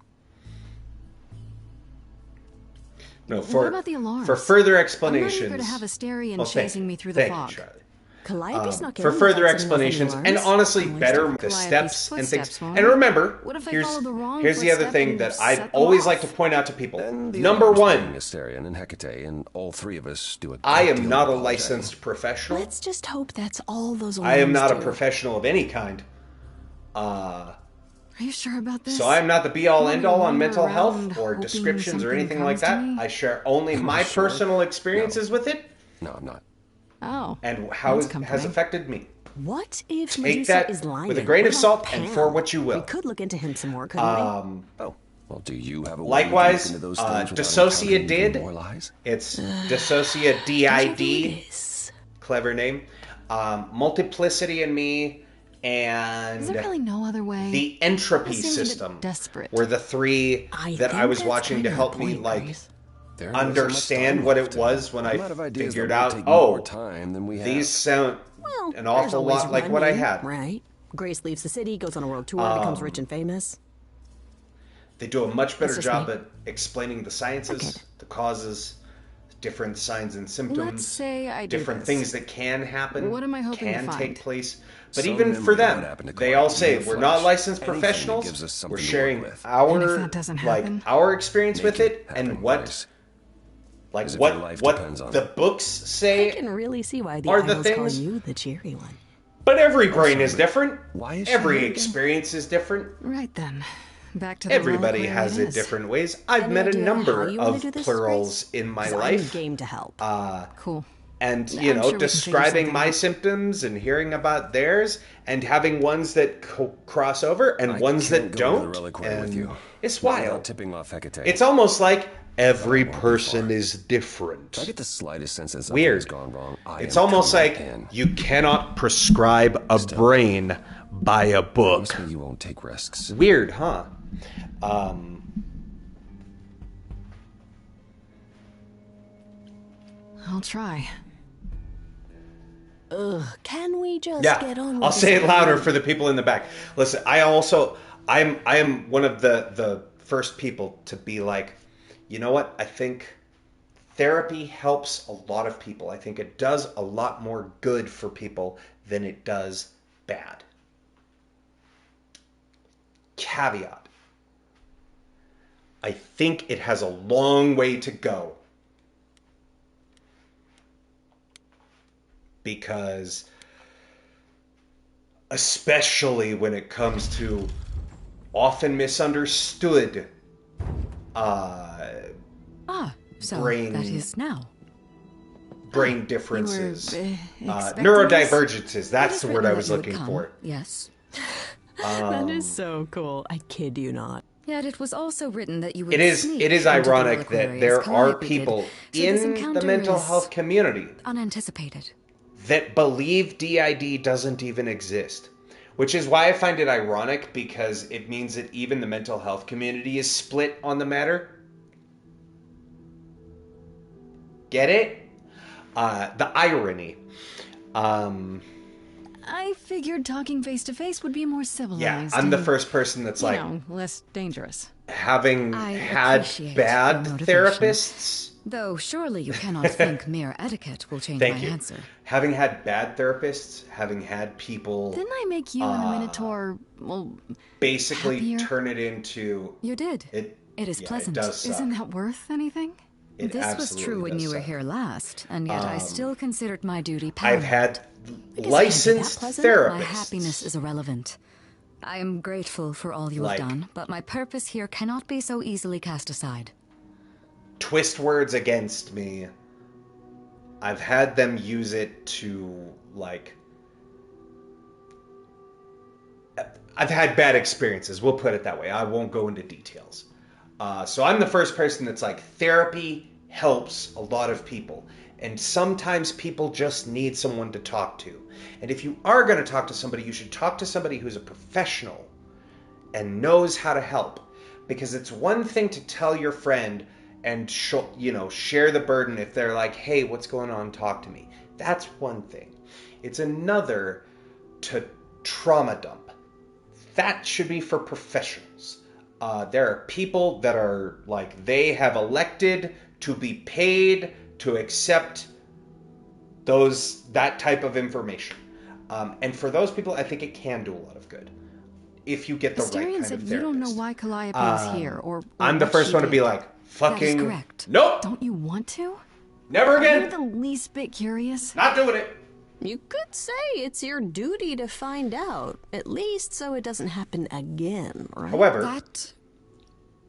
No, What about the alarms? for further I'm explanations. not eager to have Asterion Well, thank chasing you. me through the Thank fog. you, Charlie. Calliope snuck in For without further setting off any explanations, and alarms. honestly, At least better with the Calliope's steps and things. footsteps won't And it? remember, What if I here's follow the wrong here's the other footstep thing and that set I'd them always off? like to point out to people. And the Number alarms one, being Asterion and Hecate, and all three of us do a I great am deal not of a apologizing. licensed professional. Let's just hope that's all those I am alarms not a do. professional of any kind. Are you sure about this? So I am not the be-all, I'm end-all on gonna mental wander health around or hoping descriptions or something anything like comes to that. me? I share only my Sure. personal experiences with it No, I'm not. Oh. and how That's it has comforting. affected me. What if Take Medusa that is lying? with a grain What of salt about and Pan? for what you will. We could look into him some more, couldn't Oh, well, do you have a way we can look Likewise, into those things without Dissocia encountering even did. more lies? It's Dissocia we? DID, clever name. Multiplicity in me, and Is there really no other way? the entropy That seems a bit system desperate. were the three I that I think was that's watching kind to of help the me point, like Grace. There isn't so much understand time what left, it was when I I'm out of ideas figured that out, would take oh, more time than we have. these sound Well, an there's awful always lot like what I running, had. Right. Grace leaves the city, goes on a world tour, becomes rich and famous. They do a much better That's just job me. at explaining the sciences, the causes, different signs and symptoms. Let's say I do different this. things that can happen, What am I hoping to can find? take place. But Some even for memory of them, what happened to they Clark all in say the we're flesh. not licensed Anything that professionals. gives us something We're to work sharing with. our And if that doesn't happen? like our experience with Make it happen, and what Grace. like As if your what life what depends on the it. books I say. can really see why the are the idol's calling things- you the cheery one. But every brain is different. Why is she Every here again? experience is different. Right then. Back to the Everybody reliquary has it it is. different ways. I've Any met a idea how number you wanna of do this, plurals Grace? in my 'Cause I'm life. game to help. Cool. And, I'm you know, sure we can figure describing something my out. symptoms and hearing about theirs and having ones that cross over and I ones can't that go to the don't. reliquary with And you. it's Not without wild. tipping off Hecate. It's almost like every won't be person far. is different. If I get the slightest sense that something Weird. has gone wrong, It's am almost coming like in. you cannot prescribe a brain by a book. Promise me you won't take risks. Weird, huh? I'll try. Can we just Yeah, get on with I'll this say it louder already? for the people in the back. Listen, I am one of the first people to be like, you know what? I think therapy helps a lot of people. I think it does a lot more good for people than it does bad. Caveat. I think it has a long way to go. Because especially when it comes to often misunderstood so brain, that is now. brain differences, expecting neurodivergences. That's the word I was looking for. Yes. That is so cool. I kid you not. Yet it was also written that you would It is sneak it is into the ironic reliquary that as there are Calliope did. people So this in the encounter mental is health community unanticipated. that believe DID doesn't even exist. Which is why I find it ironic, because it means that even the mental health community is split on the matter. Get it? The irony. I figured talking face to face would be more civilized. Yeah, I'm the and, first person that's like, less dangerous. having I had appreciate bad your motivation. therapists. Though surely you cannot think mere etiquette will change Thank my you. answer. Having had bad therapists, having had people Didn't I make you and the Minotaur, basically happier? turn it into... You did. It is yeah, pleasant. It does suck. Isn't that worth anything? It This was absolutely true when does you were suck. here last, and yet I still considered my duty I've paramount. had I guess it can't be that licensed pleasant. therapists. My happiness is irrelevant. I am grateful for all you Like- have done, but my purpose here cannot be so easily cast aside. Twist words against me. I've had them use it to, like... I've had bad experiences, we'll put it that way. I won't go into details. So I'm the first person that's like, therapy helps a lot of people. And sometimes people just need someone to talk to. And if you are going to talk to somebody, you should talk to somebody who's a professional and knows how to help. Because it's one thing to tell your friend and share the burden if they're like, hey, what's going on? Talk to me. That's one thing. It's another to trauma dump. That should be for professionals. There are people that are like, they have elected to be paid to accept that type of information. And for those people, I think it can do a lot of good. If you get the right kind of therapist. You don't know why Calliope is here, or I'm the what first she one to be did. like, That fucking... is correct. Nope! Don't you want to? Never Are you again! the least bit curious? Not doing it! You could say it's your duty to find out, at least so it doesn't happen again, right? However, That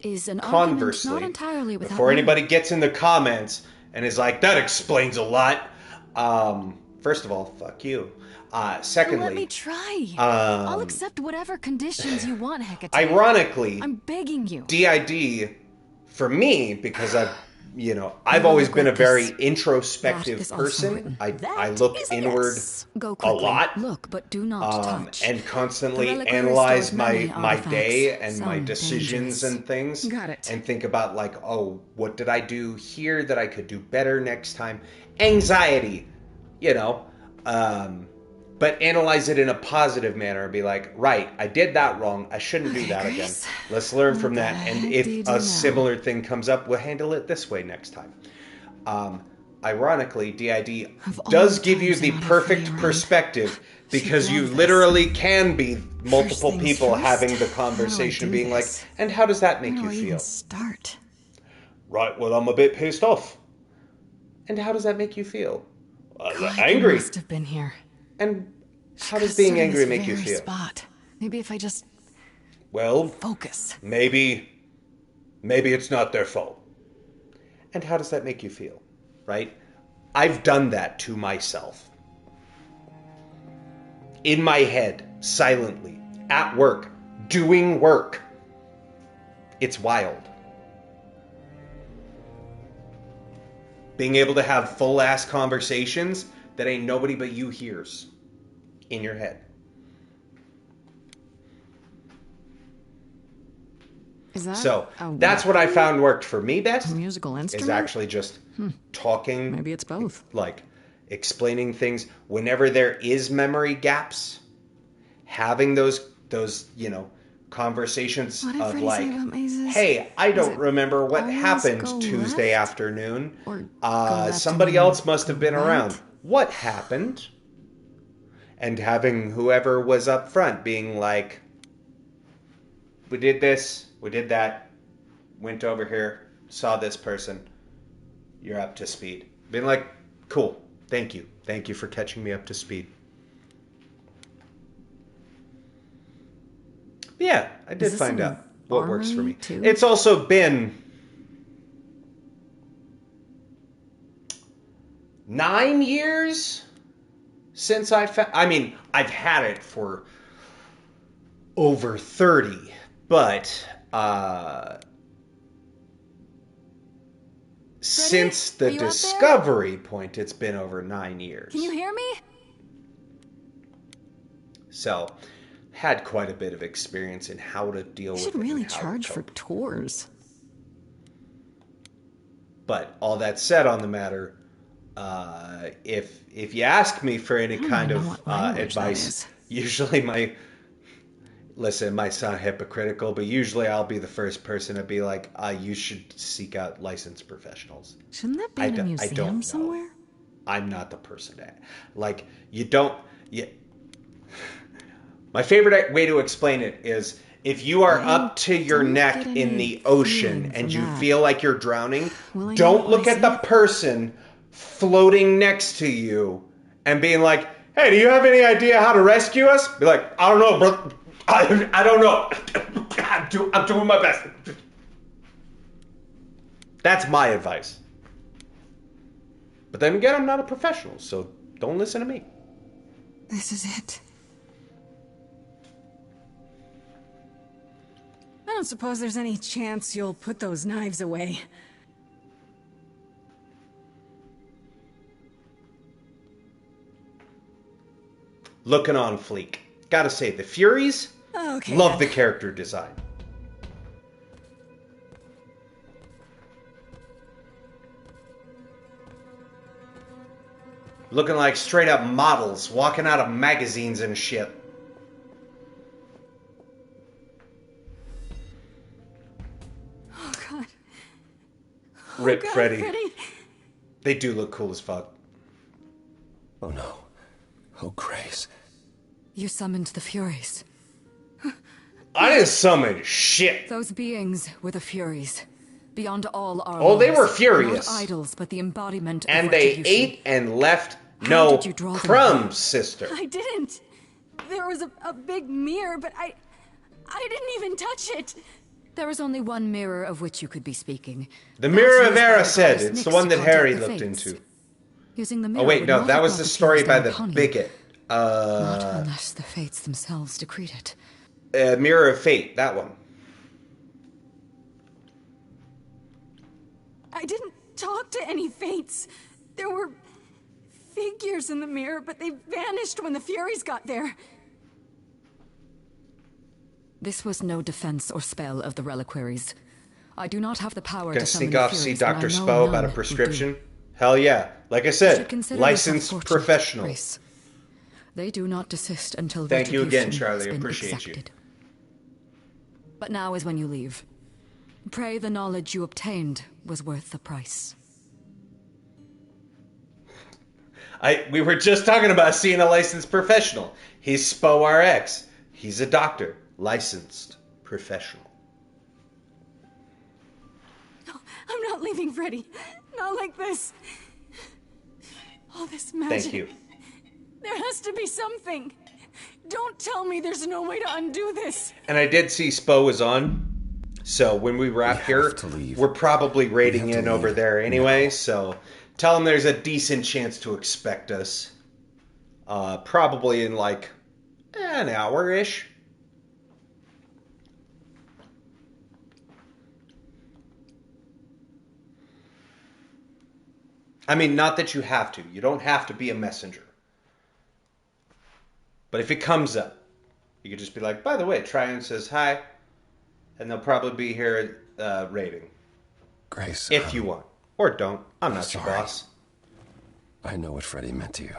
is an argument conversely, not entirely without before merit. anybody gets in the comments and is like, that explains a lot. First of all, fuck you. Secondly, Let me try. I'll accept whatever conditions you want, Hecate. ironically, I'm begging you. DID, for me, because I've always been a very That introspective is also person. written. I look is a inward yes. Go a quickly. lot. Look, but do not touch. And constantly The reliquary analyze stores many my artifacts, day and my some decisions dangerous. and things. Got it. And think about like, oh, what did I do here that I could do better next time? Anxiety, but analyze it in a positive manner and be like, right, I did that wrong. I shouldn't do that again. Grace. Let's learn from What that. the And heck if do you do a now? similar thing comes up, we'll handle it this way next time. Ironically, DID Of all does the give you times the I'm not perfect around, perspective because she'd you love this. literally can be multiple things people first, having the how do I conversation do being like, this? and how does that make Where you do I feel? even start? Right, well, I'm a bit pissed off. And how does that make you feel? Calliope Angry. must have been here. And how She does being stood in angry this make you very feel? Spot. Maybe if I just Well, focus. maybe it's not their fault. And how does that make you feel? Right? I've done that to myself. In my head, silently, at work, doing work. It's wild. Being able to have full-ass conversations that ain't nobody but you hears in your head. Is that So a that's what I found worked for me best. musical instrument? Is actually just talking. Maybe it's both. Like explaining things. Whenever there is memory gaps, having those conversations What did of Freddy like, say about mazes? hey, I Was don't it remember what always happened go Tuesday left? afternoon. Or go left Somebody and then else must go have been right? around. What happened? And having whoever was up front being like, we did this, we did that, went over here, saw this person, you're up to speed. Being like, cool, thank you. Thank you for catching me up to speed. Yeah, I did find out what works for me. Too? It's also been 9 years since I've had it for over 30, but since the discovery point, it's been over 9 years. Can you hear me? So, had quite a bit of experience in how to deal with it. You should really charge for tours. But all that said on the matter, if you ask me for any kind of advice, usually it might sound hypocritical, but usually I'll be the first person to be like, you should seek out licensed professionals. Shouldn't that be in a museum somewhere? I'm not the person to, like, my favorite way to explain it is if you are up to your neck in the ocean and you feel like you're drowning, don't look at the person floating next to you and being like, hey, do you have any idea how to rescue us? Be like, I don't know, bro. I don't know. I'm doing my best. That's my advice. But then again, I'm not a professional, so don't listen to me. This is it. I don't suppose there's any chance you'll put those knives away. Looking on fleek. Gotta say, the Furies, love the character design. Looking like straight up models, walking out of magazines and shit. Oh, God. Rip Freddy. They do look cool as fuck. Oh, no. Oh, Grace. You summoned the Furies. I didn't summon shit. Those beings were the Furies. Beyond all our Oh, they laws. were furious. Not idols, but the embodiment of And they retribution. ate and left no crumbs, sister. I didn't. There was a big mirror, but I didn't even touch it. There is only one mirror of which you could be speaking. The mirror of Era said it's the one that Harry looked into. Using the mirror wait, no, that was the story by the bigot. Not unless the fates themselves decreed it. Mirror of Fate, that one. I didn't talk to any fates. There were figures in the mirror, but they vanished when the Furies got there. This was no defense or spell of the reliquaries. I do not have the power Gonna to summon sneak the off, Furies, see but I Dr. know Spo about a none prescription? who do. Hell yeah. Like I You said, should consider licensed yourself fortunate, professional. Grace. They do not desist until Thank you again, retribution has Charlie. been Appreciate exacted. But now is when you leave. Pray the knowledge you obtained was worth the price. We were just talking about seeing a licensed professional. He's Spo RX. He's a doctor. Licensed professional. No, I'm not leaving Freddy. Not like this. All this magic. Thank you. There has to be something. Don't tell me there's no way to undo this. And I did see Spo was on. So when we wrap here, we're probably raiding in over there anyway. So tell him there's a decent chance to expect us. Probably in like an hour-ish. I mean, not that you have to. You don't have to be a messenger. But if it comes up, you could just be like, by the way, Triune says hi. And they'll probably be here raiding. Grace. If you want. Or don't. I'm not your boss. I know what Freddy meant to you.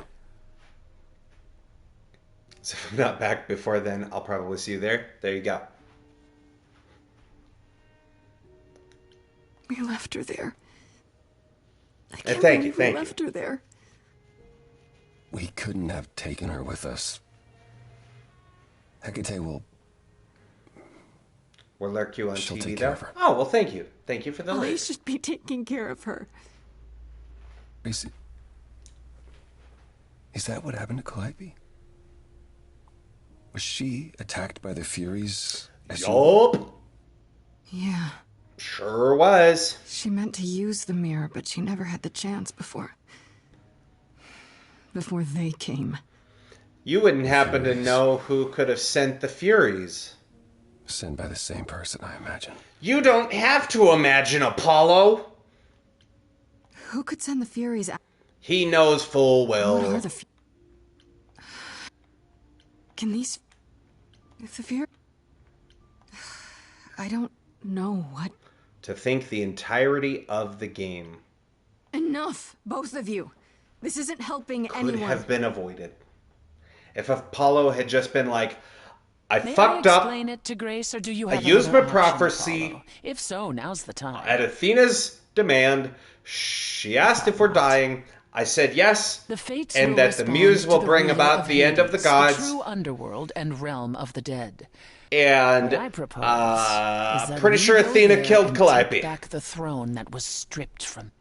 So if I'm not back before then, I'll probably see you there. There you go. We left her there. I can't Thank you, believe we thank left you. her there. We couldn't have taken her with us. Hecate will... We'll lurk you on She'll TV take care though. of her. Oh, well, thank you. Thank you for the I lurk. should be taking care of her. Is that what happened to Calliope? Was she attacked by the Furies? Yup. Yeah. Sure was. She meant to use the mirror, but she never had the chance before they came. You wouldn't happen to know who could have sent the Furies. Sent by the same person, I imagine. You don't have to imagine, Apollo. Who could send the Furies out? He knows full What are well. the Can these... If the Furies... I don't know what... To think the entirety of the game Enough, both of you. This isn't helping could anyone. have been avoided. If Apollo had just been like, I May fucked I up explain it to Grace, or do you I have used another my option, prophecy. Apollo? If so, now's the time. at Athena's demand. She asked if we're dying. I said yes, The fates and will that the respond muse to will the bring ruler about the end of the Hades, gods. the true underworld and realm of the dead. And What I propose is that pretty we sure go Athena there killed and Calliope. take back the throne that was stripped from.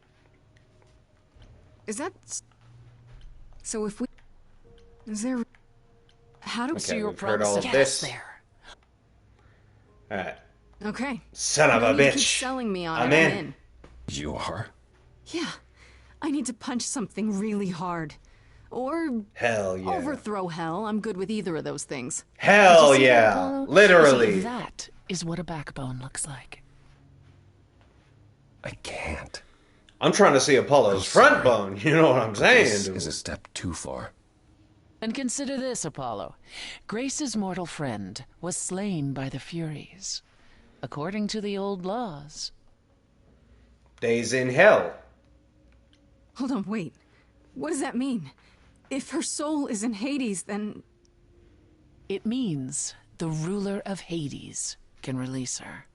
Is that... So if we... Is there... How do... Okay, your we've heard all of promise. this. Yes, there. Alright. Okay. Son of No a need to keep bitch. selling me on I'm it. in. I'm in. You are? Yeah. I need to punch something really hard. Or Hell yeah. overthrow hell. I'm good with either of those things. Hell See that, yeah. Apollo? Literally. You see, that is what a backbone looks like. I can't. I'm trying to see Apollo's front bone. You know what I'm saying? This dude? is a step too far. And consider this, Apollo. Grace's mortal friend was slain by the Furies. According to the old laws. Days in hell. Hold on, wait. What does that mean? If her soul is in Hades, then... It means the ruler of Hades can release her.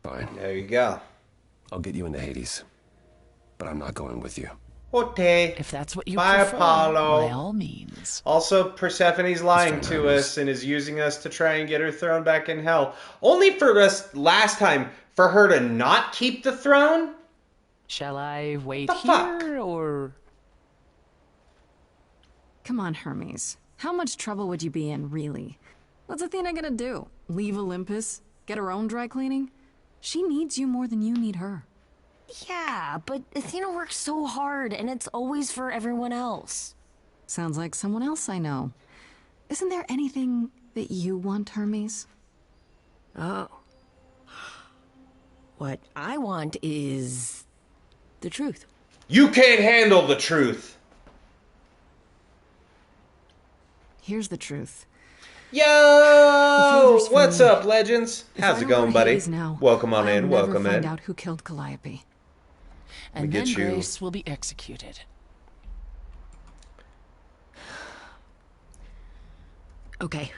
Fine. There you go. I'll get you into Hades. But I'm not going with you. Okay. If that's what you Bye, prefer, Apollo. by all means. Also, Persephone's lying That's to fine, us and is using us to try and get her throne back in hell. Only for us last time for her to not keep the throne? Shall I wait The fuck? here, or... Come on, Hermes. How much trouble would you be in, really? What's Athena gonna do? Leave Olympus? Get her own dry cleaning? She needs you more than you need her. Yeah, but Athena works so hard, and it's always for everyone else. Sounds like someone else I know. Isn't there anything that you want, Hermes? Oh. What I want is the truth. You can't handle the truth. Here's the truth. Yo! favor's for What's me. up, legends? If How's I it don't going, go to buddy? Hades now, Welcome on I'll in, never welcome find in. out who killed Calliope. And get then you- Grace will be executed. Okay.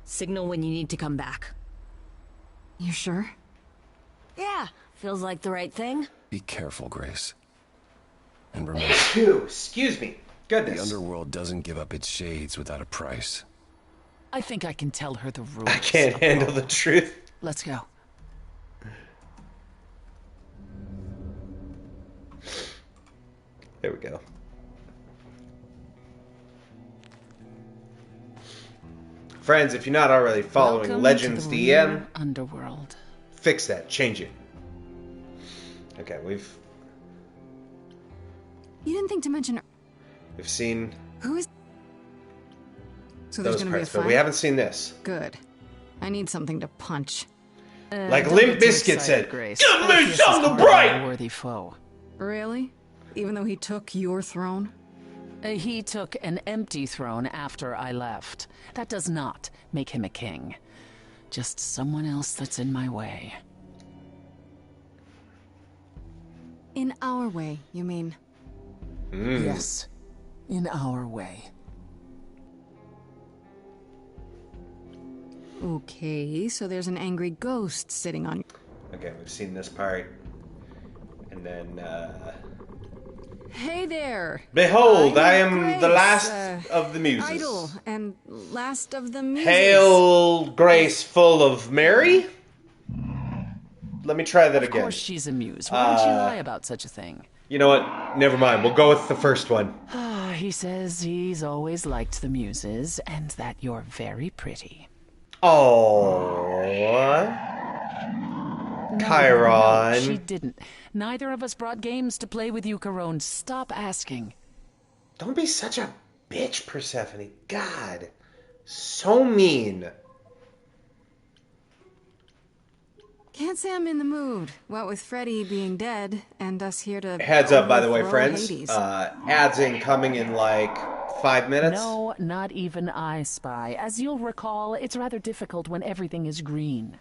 Signal when you need to come back. You sure? Yeah, feels like the right thing. Be careful, Grace. And remember, Phew, excuse me. the Goodness. underworld doesn't give up its shades without a price. I think I can tell her the rules. I can't handle the truth. Let's go. There we go. Friends, if you're not already following Welcome Legends to the DM, ruler underworld. fix that. Change it. Okay, we've You didn't think to mention seen who is... So there's those gonna be a parts, fight? but we haven't seen this. Good. I need something to punch. Like Don't Limp get too Bizkit excited, said, Grace. "Give me Orpheus is something hardly bright!" a worthy foe. Really? Even though he took your throne? He took an empty throne after I left. That does not make him a king. Just someone else that's in my way. In our way, you mean? Yes, in our way. Okay, so there's an angry ghost sitting on... Okay, we've seen this part. And then, Hey there! Behold, I am Grace, the last of the muses. Idol and last of the muses. Hail, Grace full of Mary? Let me try that Of again. course she's a muse. Why would she lie about such a thing? You know what? Never mind. We'll go with the first one. He says he's always liked the muses, and that you're very pretty. Oh, Chiron. No, she didn't. Neither of us brought games to play with you, Carone. Stop asking. Don't be such a bitch, Persephone. God. So mean. Can't say I'm in the mood. What with Freddy being dead and us here to... Heads up, by the way, overthrow friends. Hades. Ads incoming in like 5 minutes. No, not even I spy. As you'll recall, it's rather difficult when everything is green.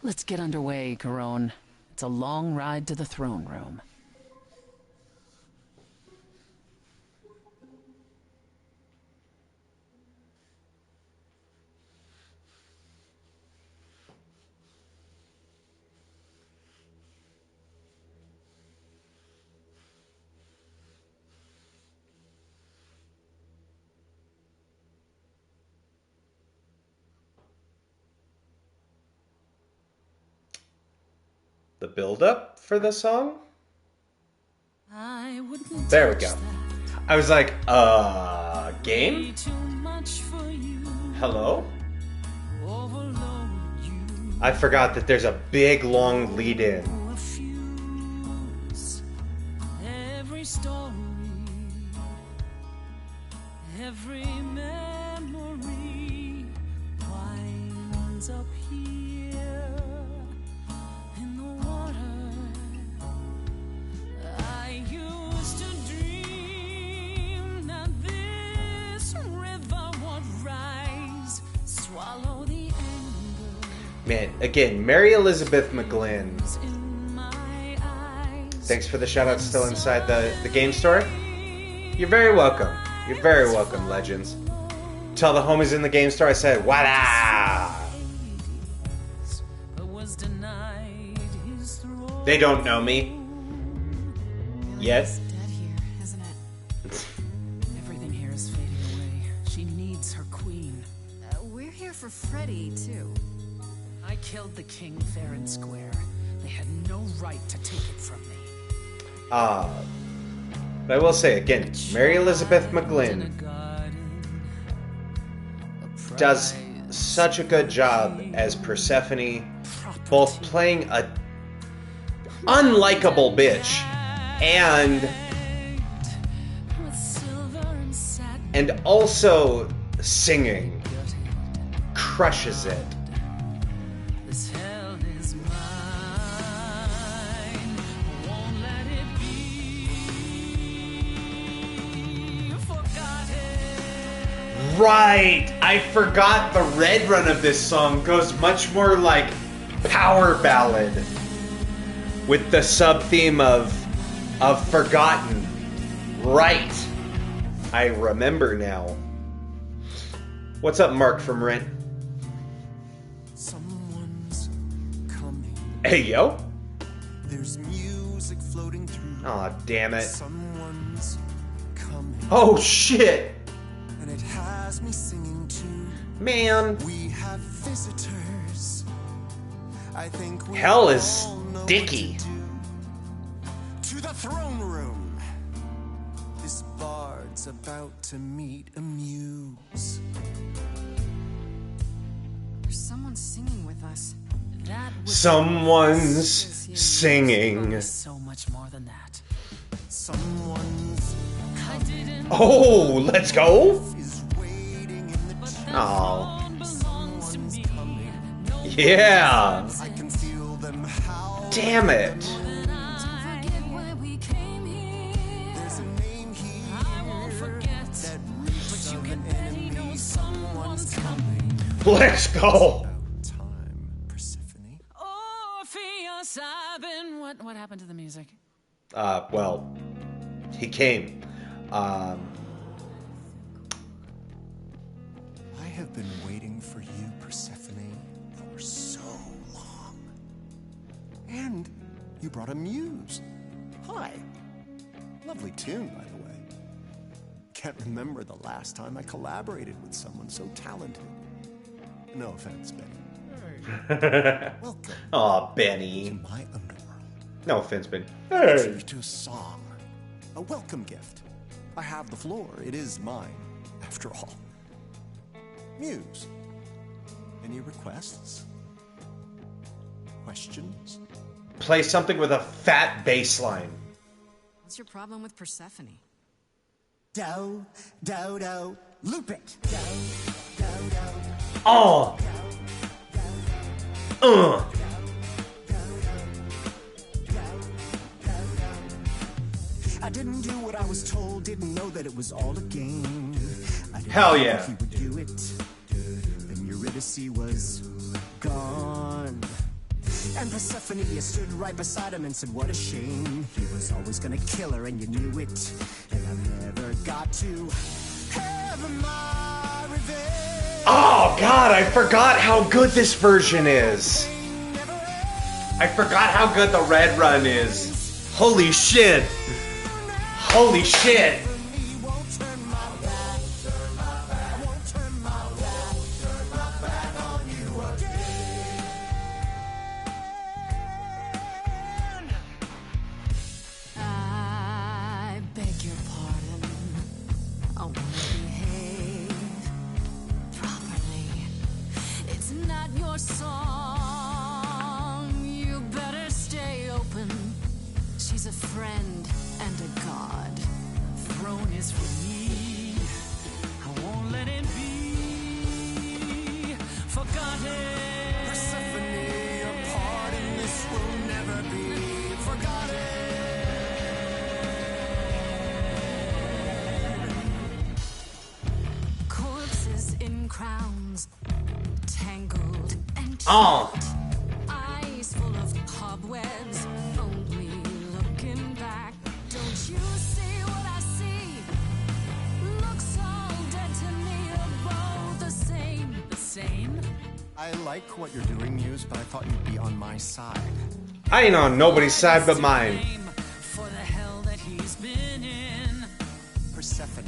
Let's get underway, Carone. It's a long ride to the throne room. The build-up for the song? There we go. I was like, game? Hello? I forgot that there's a big, long lead-in. Every story, every memory winds up here in the water. I used to dream that this river would rise, swallow the anger Man, again, Mary Elizabeth McGlynn. in my eyes. Thanks for the shout-out still inside the game store. You're very welcome. You're very welcome, Legends. Tell the homies in the game store I said, wada! But was denied his throne. They don't know me. Yet. Dead here, isn't it? Everything here is fading away. She needs her queen. We're here for Freddy, too. I killed the king fair and square. They had no right to take it from me. But I will say, again, Mary Elizabeth McGlynn does such a good job as Persephone, both playing a unlikable bitch and also singing. Crushes it. This hell is mine. Won't let it be forgotten. Right! I forgot the red run of this song goes much more like power ballad with the sub-theme of forgotten. Right. I remember now. What's up, Mark from Rent? Someone's coming. Hey, yo. There's music floating through. Aw, damn it. Someone's coming. Oh, shit. And it has me singing too. Man. We have visitors. I think we Hell is all know what sticky. to do. To the throne room. This bard's about to meet a muse. There's someone singing with us. Someone's singing. So much more than that. Someone's Oh, let's go. is waiting in the Oh, Someone's coming. yeah. I can feel them howl. Damn it. There's a name here that reeks of enemy. Someone's coming. Let's go. Time, Persephone. Orpheus, I've been... What happened to the music? Well, he came. have been waiting for you, Persephone, for so long. And you brought a muse. Hi. Lovely tune, by the way. Can't remember the last time I collaborated with someone so talented. No offense, Benny. Welcome. Aw, Benny. To my underworld. No offense, Benny. I treat you to a song. A welcome gift. I have the floor. It is mine, after all. Muse. Any requests? Questions? Play something with a fat bass line. What's your problem with Persephone? Do, do, do. Loop it. Do, do, do. Oh. I didn't do what I was told, didn't know that it was all a game. I didn't Hell think yeah. he would do it. Then Eurydice was gone. And Persephone, you stood right beside him and said, what a shame. He was always gonna kill her and you knew it. And I never got to have my revenge. Oh, God, I forgot how good this version is. I forgot how good the Red Run is. Holy shit. Holy shit. I beg your pardon. I wanna behave properly. It's not your song. You better stay open. She's a friend and a god. The throne is for me. I won't let it be forgotten. Persephone, your part in this will never be forgotten. Corpses in crowns, tangled and Oh. eyes full of cobwebs. Only looking back, don't you see what I see? Looks all dead to me, are both the same. The same? I like what you're doing, Muse, but I thought you'd be on my side. I ain't on nobody's side but mine. For the hell that he's been in. Persephone,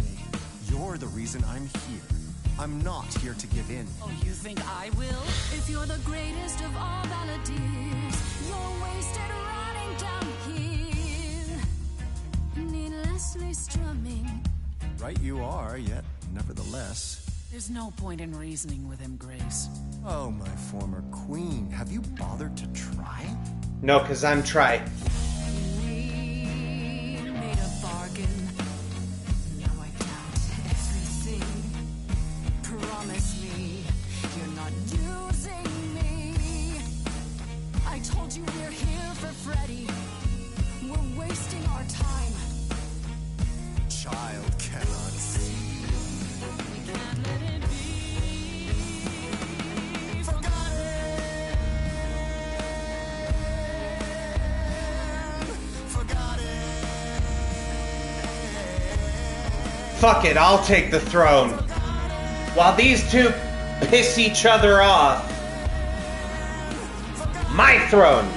you're the reason I'm here. I'm not here to give in. Oh, you think I will? If you're the greatest of all balladeers, you're wasted rotting down here. Needlessly strumming. Right you are, yet nevertheless. There's no point in reasoning with him, Grace. Oh, my former queen, have you bothered to try? No, because I'm try. We made a bargain. Now I doubt everything. Promise me you're not using me. I told you we're here for Freddy. We're wasting our time. Child cannot see. We can't let it be Fuck it, I'll take the throne. While these two piss each other off. My throne.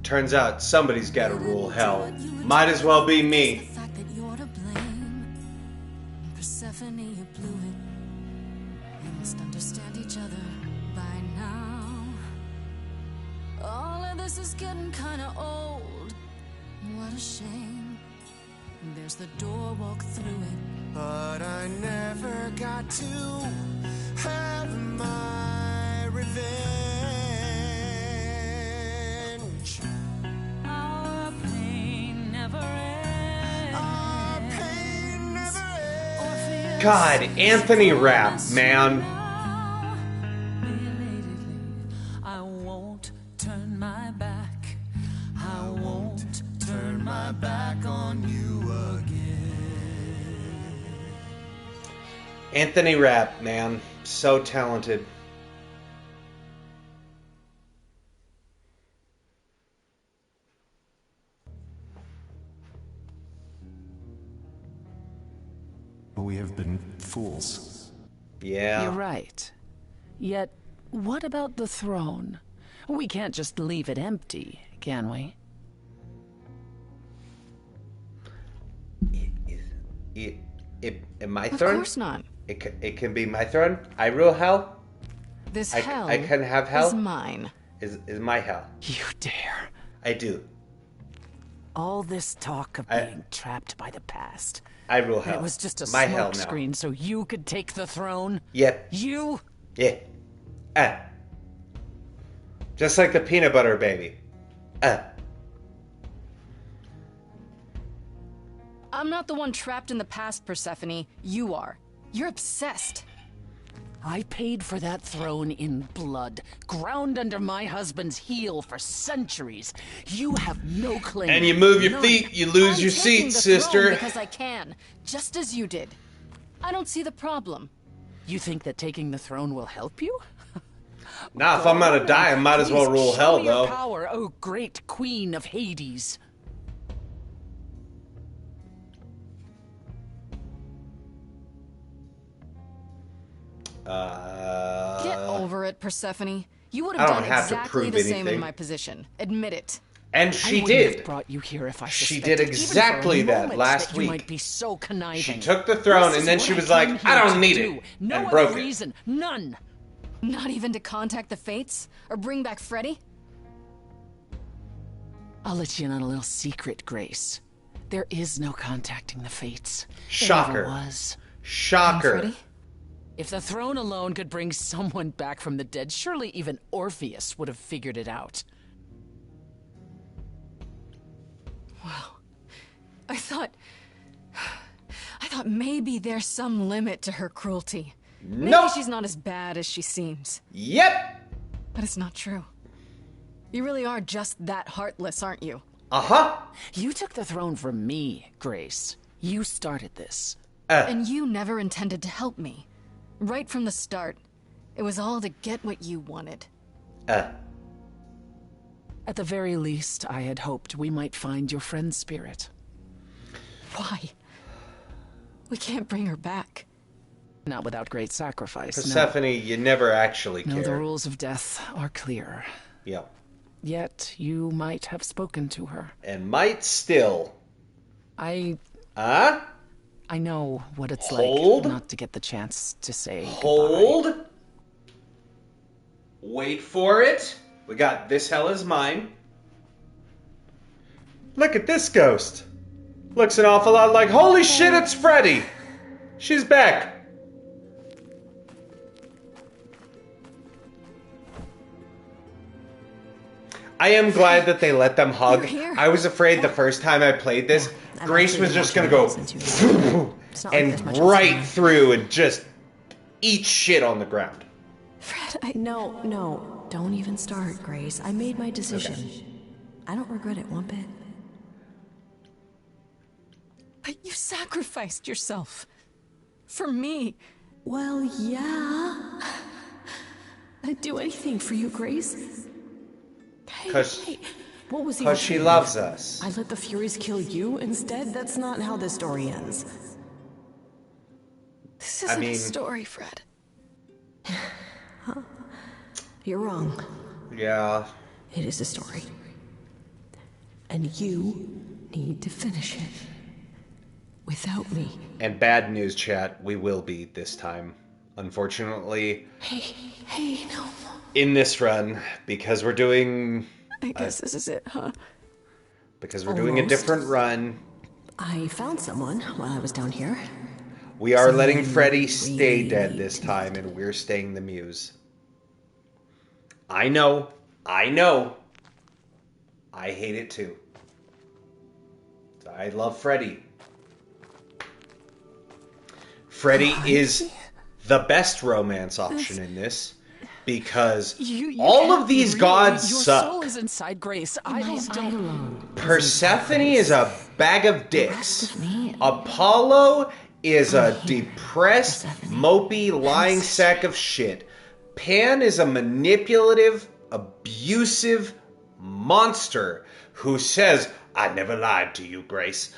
Turns out somebody's got to rule hell. Might as well be me. the fact that you're to blame. Persephone, you blew it. We must understand each other by now. All of this is getting kinda old. What a shame. There's the door, walk through it. But I never got to have my revenge. Our pain never ends. Our pain never ends. God, Anthony Rapp, man. I won't turn my back. I won't turn my back on you again. Anthony Rapp, man. So talented. been fools. Yeah. You're right. Yet, what about the throne? We can't just leave it empty, can we? My Of throne? course not. It can be my throne. I rule hell. This I hell can have hell. is mine. Is my hell. You dare. I do. All this talk of being trapped by the past. I rule hell. It was just a my hell now. smokescreen so you could take the throne? Yep. You? Yeah. Just like the peanut butter baby. I'm not the one trapped in the past, Persephone. You are. You're obsessed. I paid for that throne in blood, ground under my husband's heel for centuries. You have no claim. And you move your None. feet, you lose I'm your taking seat, the throne sister. because I can, just as you did. I don't see the problem. You think that taking the throne will help you? Nah, if I'm gonna die, I might as well Please rule show hell, me your though. power, oh great queen of Hades. Get over it, Persephone. You would I have don't done have to exactly prove the same in anything. my position. Admit it. And I she wouldn't have did. brought you here if I She suspected did even for a exactly that moment last that week. You might be so conniving. She took the throne, This and then is she what was I came like, I here don't to need do. it. No And other broke it. reason. None. Not even to contact the Fates? Or bring back Freddy? I'll let you in on a little secret, Grace. There is no contacting the Fates. Shocker. There never was. Shocker. Freddy? If the throne alone could bring someone back from the dead, surely even Orpheus would have figured it out. I thought maybe there's some limit to her cruelty. Maybe Nope. she's not as bad as she seems. Yep. But it's not true. You really are just that heartless, aren't you? Uh-huh. You took the throne from me, Grace. You started this. And you never intended to help me. Right from the start. It was all to get what you wanted. At the very least, I had hoped we might find your friend's spirit. Why? We can't bring her back. Not without great sacrifice. Persephone, you never actually No, the cared. rules of death are clear. Yep. Yet you might have spoken to her. And might still. I know what it's Hold. like not to get the chance to say Hold. goodbye. Wait for it. We got This Hell Is Mine. Look at this ghost. Looks an awful lot like, holy shit, it's Freddy. She's back. I am glad that they let them hug. You're here. I was afraid the first time I played this, I'm Grace actually was just watching gonna go this into It's not like there's and much else right going on. through and just eat shit on the ground. Fred, No, don't even start, Grace. I made my decision. I don't regret it one bit. But you sacrificed yourself. For me. Well, yeah. I'd do anything for you, Grace. Cause What was the she alternative? loves us. I let the Furies kill you instead? That's not how this story ends. This isn't mean- a story, Fred. You're wrong. Yeah. It is a story. And you need to finish it. Without me. And bad news, chat, we will be this time. Unfortunately, Hey, no. in this run, because we're doing I guess this is it, huh? doing a Almost. different run. I found someone while I was down here. We are letting Someone Freddy stay really dead this time, and we're staying the muse. I know. I hate it too. I love Freddy. Freddy is the best romance option in this, because You all can't of these really- gods Your suck. soul is inside Grace. I don't. Persephone is a bag of dicks. Apollo is a depressed, mopey, lying sack of shit. Pan is a manipulative, abusive monster who says, I never lied to you, Grace.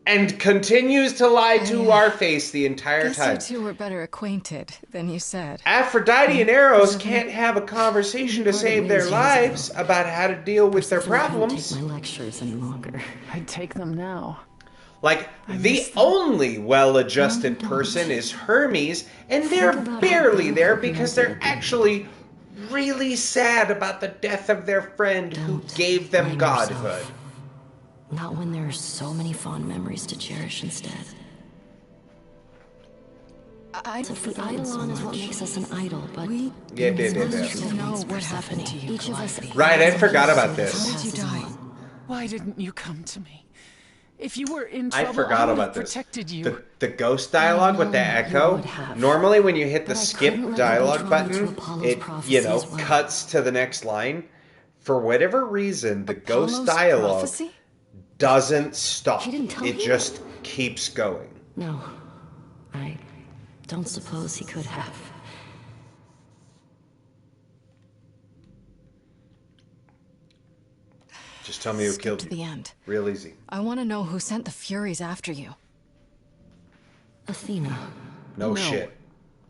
and continues to lie to our face the entire Guess time. you two were better acquainted than you said. Aphrodite and Eros can't have a conversation to save their lives about how to deal with their problems. Take my lectures any longer. I'd take them now. Like, the only well-adjusted person is Hermes, and they're barely there because they're actually really sad about the death of their friend who gave them godhood. Not when there are so many fond memories to cherish instead. The eidolon is what makes us an idol, but Yeah. know what happened to you, each of us. Right, I forgot about this. How did you die? Why didn't you come to me? If you were in I trouble, forgot would about have this. protected you. The ghost dialogue with the echo. Normally, when you hit the skip dialogue button, it cuts to the next line. For whatever reason, the ghost Apollo's dialogue prophecy? doesn't stop. He didn't tell It you? just keeps going. No, I don't suppose he could have. Just tell me who Skip killed to you. the end. Real easy. I want to know who sent the Furies after you. Athena. No shit.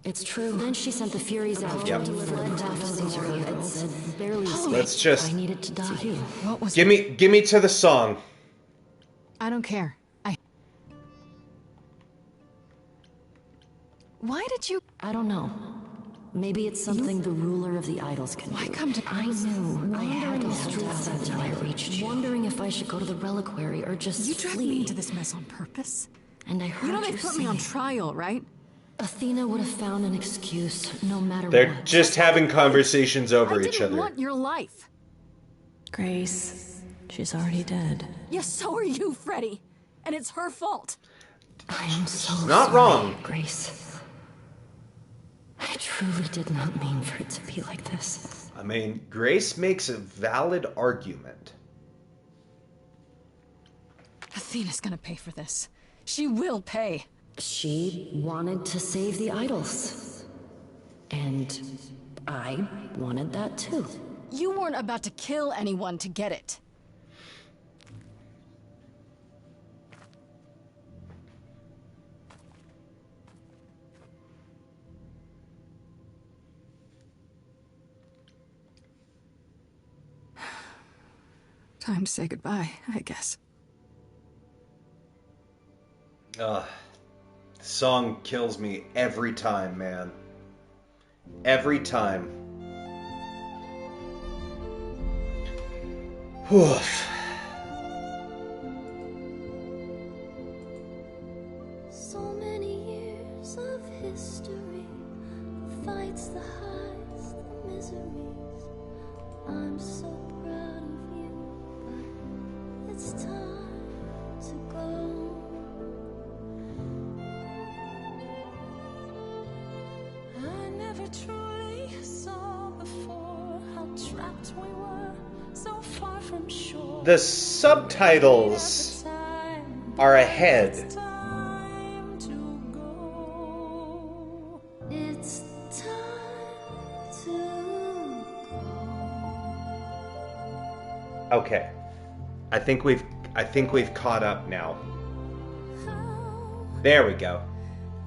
It's true. Then she sent the Furies out. Yep. Fled back to the world and said, barely Let's just I needed to die. What was give me to the song. I don't care. Why did you... I don't know. Maybe it's something the ruler of the idols can Why do. come to... I knew I had to hold out until I reached you. Wondering if I should go to the reliquary or just You dragged flee. me into this mess on purpose? And I heard You know they put me on say trial, right? Athena would have found an excuse no matter They're what. just having conversations over I each didn't other. want your life. Grace, she's already dead. Yes, so are you, Freddy. And it's her fault. I am so Not sorry, wrong. Grace. I truly did not mean for it to be like this. I mean, Grace makes a valid argument. Athena's gonna pay for this. She will pay. She wanted to save the idols. And I wanted that too. You weren't about to kill anyone to get it. Time to say goodbye, I guess. The song kills me every time, man. Every time. Oof. So many years of history, the fights, the highs, the miseries. I'm so proud of you, but it's time to go. I never truly saw before how trapped we were, so far from shore. The subtitles are ahead. It's time to go. It's time to go. Okay. I think we've caught up now. There we go.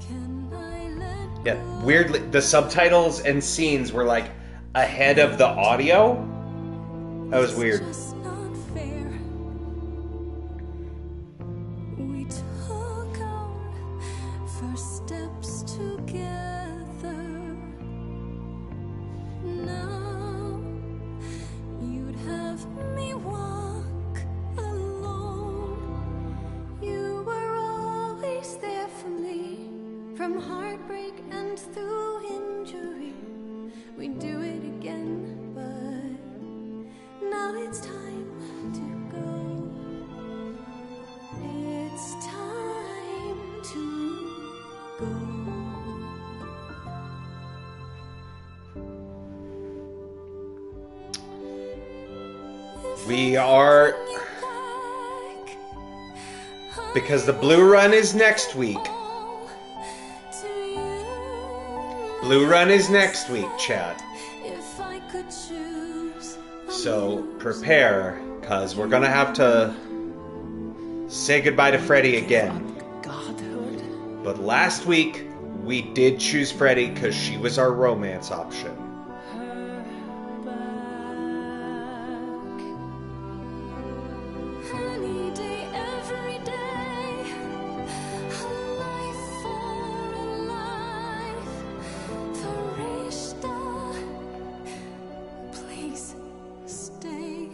Can I let Yeah, weirdly the subtitles and scenes were like ahead of the audio. That was weird. Just not fair. We took our first steps together. Now you'd have me walk alone. You were always there for me, from heartbreak and through injury. We do it again, but now it's time to go. It's time to go. We are, because the Blue Run is next week. Blue Run is next week, chat. If I could choose, So prepare, cause we're gonna have to say goodbye to Freddy again. Godhood? But last week, we did choose Freddy because she was our romance option. Any day, every day, a life for a life. Farishta, please stay.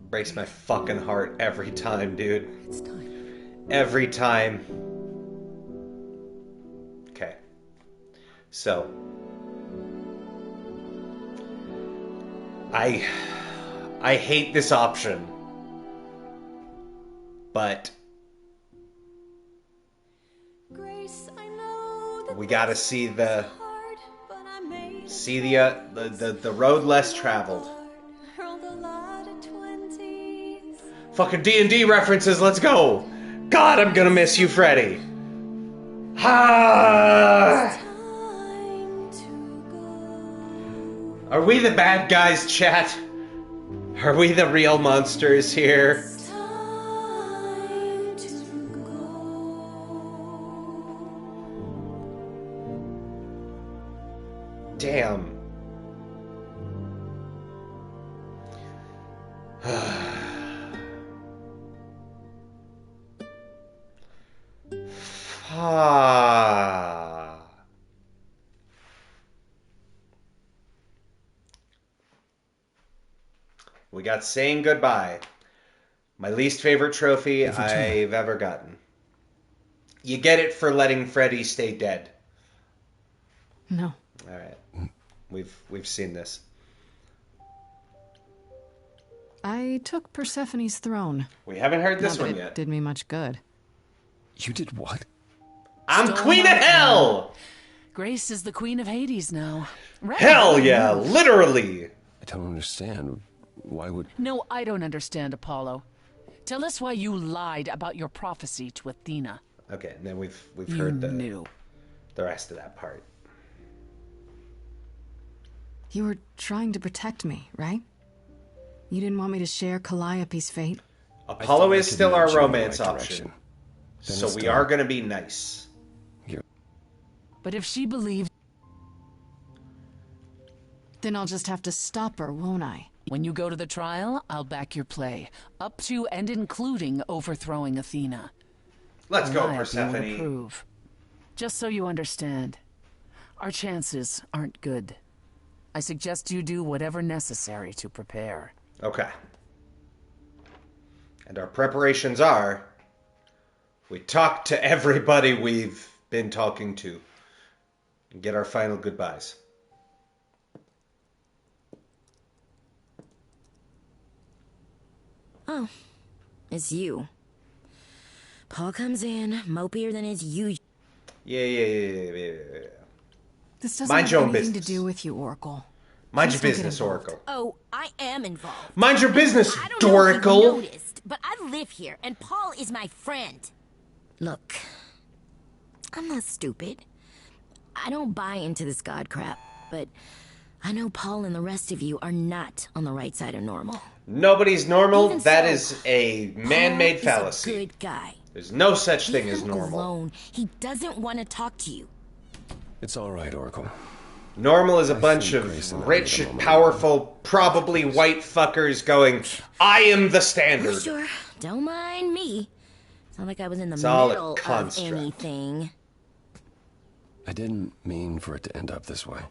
Breaks my fucking heart every time, dude. It's time. Every time. Okay. So. I hate this option. But Grace, I know that we gotta see the hard, but I made the road less traveled. hurled a lot of 20s. Fucking D&D references, let's go! God, I'm gonna miss you, Freddy! Ah! Time to go. Are we the bad guys, chat? Are we the real monsters here? Time to go. Damn. Ah. We got Saying Goodbye. My least favorite trophy I've ever gotten. You get it for letting Freddy stay dead. No. Alright. We've seen this. I took Persephone's throne. We haven't heard this Not that one it yet. did me much good. You did what? I'm Stole Queen my of Hell! Grace is the queen of Hades now. Right. Hell yeah, literally! I don't understand. Why would... No, I don't understand, Apollo. Tell us why you lied about your prophecy to Athena. Okay, and then we've You heard knew. the rest of that part. You were trying to protect me, right? You didn't want me to share Calliope's fate? Apollo I is could still nudge our you in the romance right option. direction. Then So it's we done. are gonna be nice. But if she believed Then I'll just have to stop her, won't I? when you go to the trial, I'll back your play. Up to and including overthrowing Athena. Let's go, Calliope would Persephone. approve. Just so you understand, our chances aren't good. I suggest you do whatever necessary to prepare. Okay. And our preparations are... we talk to everybody we've been talking to. And get our final goodbyes. Oh, it's you. Paul comes in, mopier than his usual. Yeah. This doesn't Mind have your own anything to business. do with you, Oracle. Mind Please your don't get business, involved. Oracle. Oh, I am involved. Mind your business, I don't know if you've Doracle. noticed, but I live here, and Paul is my friend. Look, I'm not stupid. I don't buy into this god crap, but I know Paul and the rest of you are not on the right side of normal. Nobody's normal. Even That so, is a man-made Paul fallacy. is a good guy. There's no such thing Leave as him normal. alone. He doesn't want to talk to you. It's all right, Oracle. Normal is a bunch think Grace of and I rich, need a moment. powerful, probably white fuckers going, I am the standard. Sure, don't mind me. It's not like I was in the It's all a middle of construct. anything. I didn't mean for it to end up this way.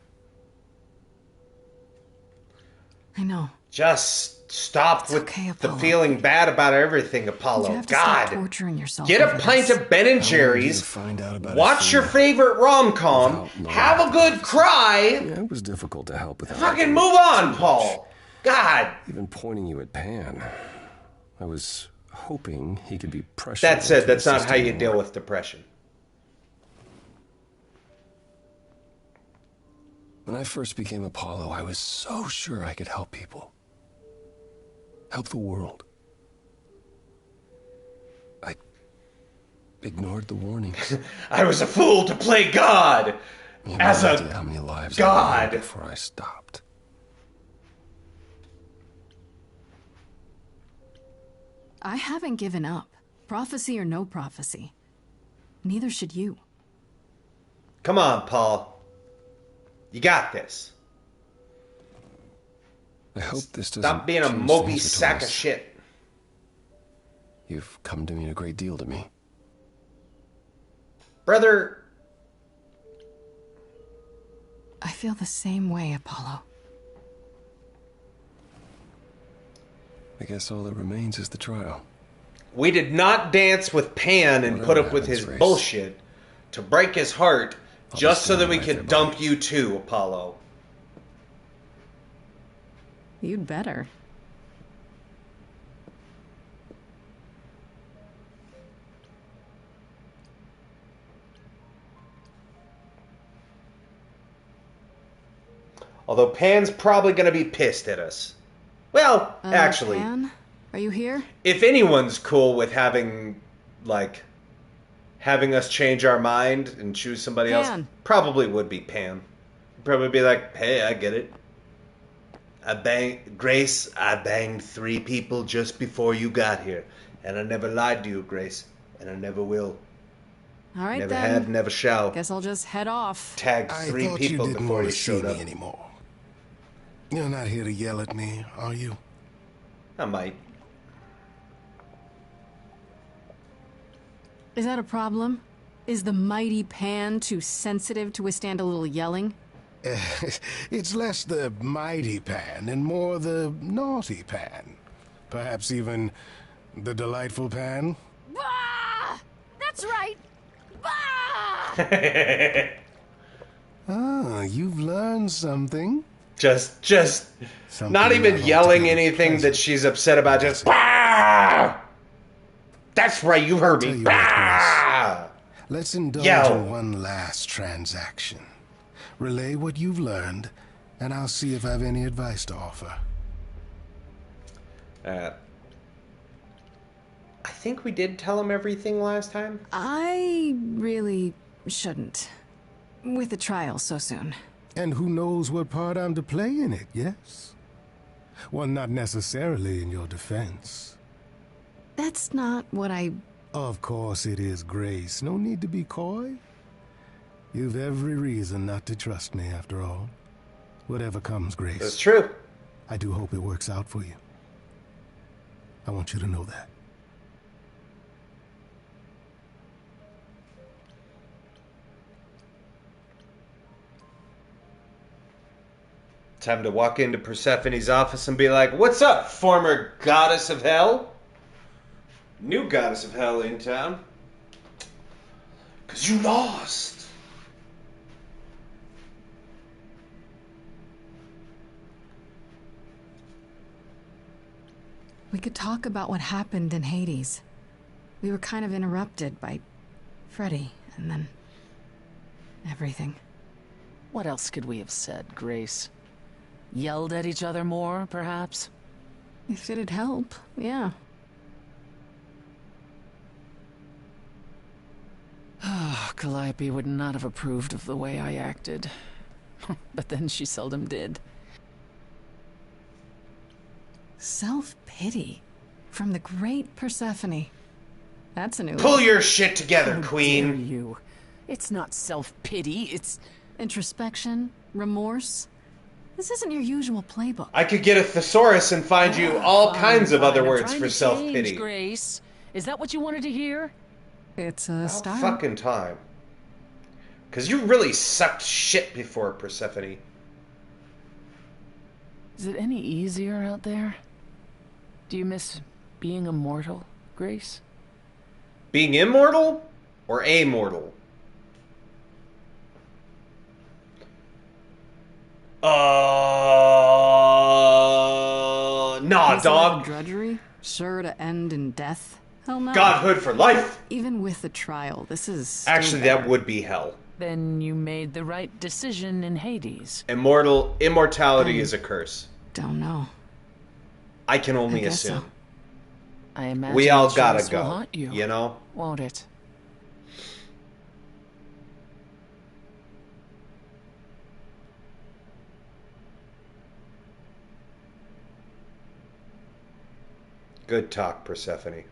I know. Just stop with okay, the Apollo. feeling bad about everything, You Apollo. have to stop God. torturing yourself. Get a over pint this. of Ben and I wanted you Jerry's. to find out about Watch Athena your favorite rom-com. without knowing Have a about good it. cry. Yeah, it was difficult to help without... Fucking move on, Paul. God. Even pointing you at Pan. I was hoping he could be pressured. That said, into that's not how assisting you more. deal with depression. When I first became Apollo, I was so sure I could help people. Help the world. I ignored the warnings. I was a fool to play God. You As have a no idea how many lives god. I lived before I stopped. I haven't given up. Prophecy or no prophecy. Neither should you. Come on, Paul. You got this. I hope this doesn't Stop being a change mopey things between sack us. of shit. You've come to mean a great deal to me. Brother, I feel the same way, Apollo. I guess all that remains is the trial. we did not dance with Pan and put Whatever up with happens, his Grace. bullshit to break his heart I'll just be so that we standing could right there by dump you too, Apollo. You'd better. Although Pan's probably going to be pissed at us. Well, actually, Pan, are you here? if anyone's cool with having us change our mind and choose somebody else, Pan. probably would be Pan. Probably be like, hey, I get it. Grace, I banged 3 people just before you got here. And I never lied to you, Grace. And I never will. All right, Never then. have, never shall. Guess I'll just head off. Tagged I 3 thought people you didn't before want you to see showed me up. anymore. You're not here to yell at me, are you? I might. Is that a problem? Is the mighty Pan too sensitive to withstand a little yelling? It's less the mighty Pan and more the naughty Pan. Perhaps even the delightful Pan. Bah! That's right. Bah! Ah, you've learned something. Just Something not even not yelling altogether anything pleasant. that she's upset about. Just bah! That's right, you heard Tell me. you what, Bah! Let's indulge Yell. in one last transaction. Relay what you've learned, and I'll see if I've any advice to offer. I think we did tell him everything last time. I really shouldn't. With the trial so soon. And who knows what part I'm to play in it, yes? Well, not necessarily in your defense. That's not what I... Of course it is, Grace. No need to be coy. You've every reason not to trust me, after all. Whatever comes, Grace. That's true. I do hope it works out for you. I want you to know that. Time to walk into Persephone's office and be like, "What's up, former goddess of hell? New goddess of hell in town. 'Cause you lost." We could talk about what happened in Hades. We were kind of interrupted by Freddy, and then... everything. What else could we have said, Grace? Yelled at each other more, perhaps? If it'd help, yeah. Calliope would not have approved of the way I acted. But then she seldom did. Self-pity. From the great Persephone. That's a new Pull one. your shit together, How Queen. dare you? It's not self-pity, it's... Introspection, remorse. This isn't your usual playbook. I could get a thesaurus and find you all Fine, kinds of fine. other I'm words trying for to self-pity. change, Grace. Is that what you wanted to hear? It's a About start. fucking time. 'Cause you really sucked shit before, Persephone. Is it any easier out there? Do you miss being immortal, Grace? Being immortal or amortal? Nah, This life of dog. drudgery, sure to end in death. Hell no. Godhood for life. Even with the trial, this is still Actually, better. that would be hell. Then you made the right decision in Hades. Immortality is a curse. Don't know. I can only I guess so. assume. I imagine We all the gotta choice will go. haunt you, You know? won't it? Good talk, Persephone.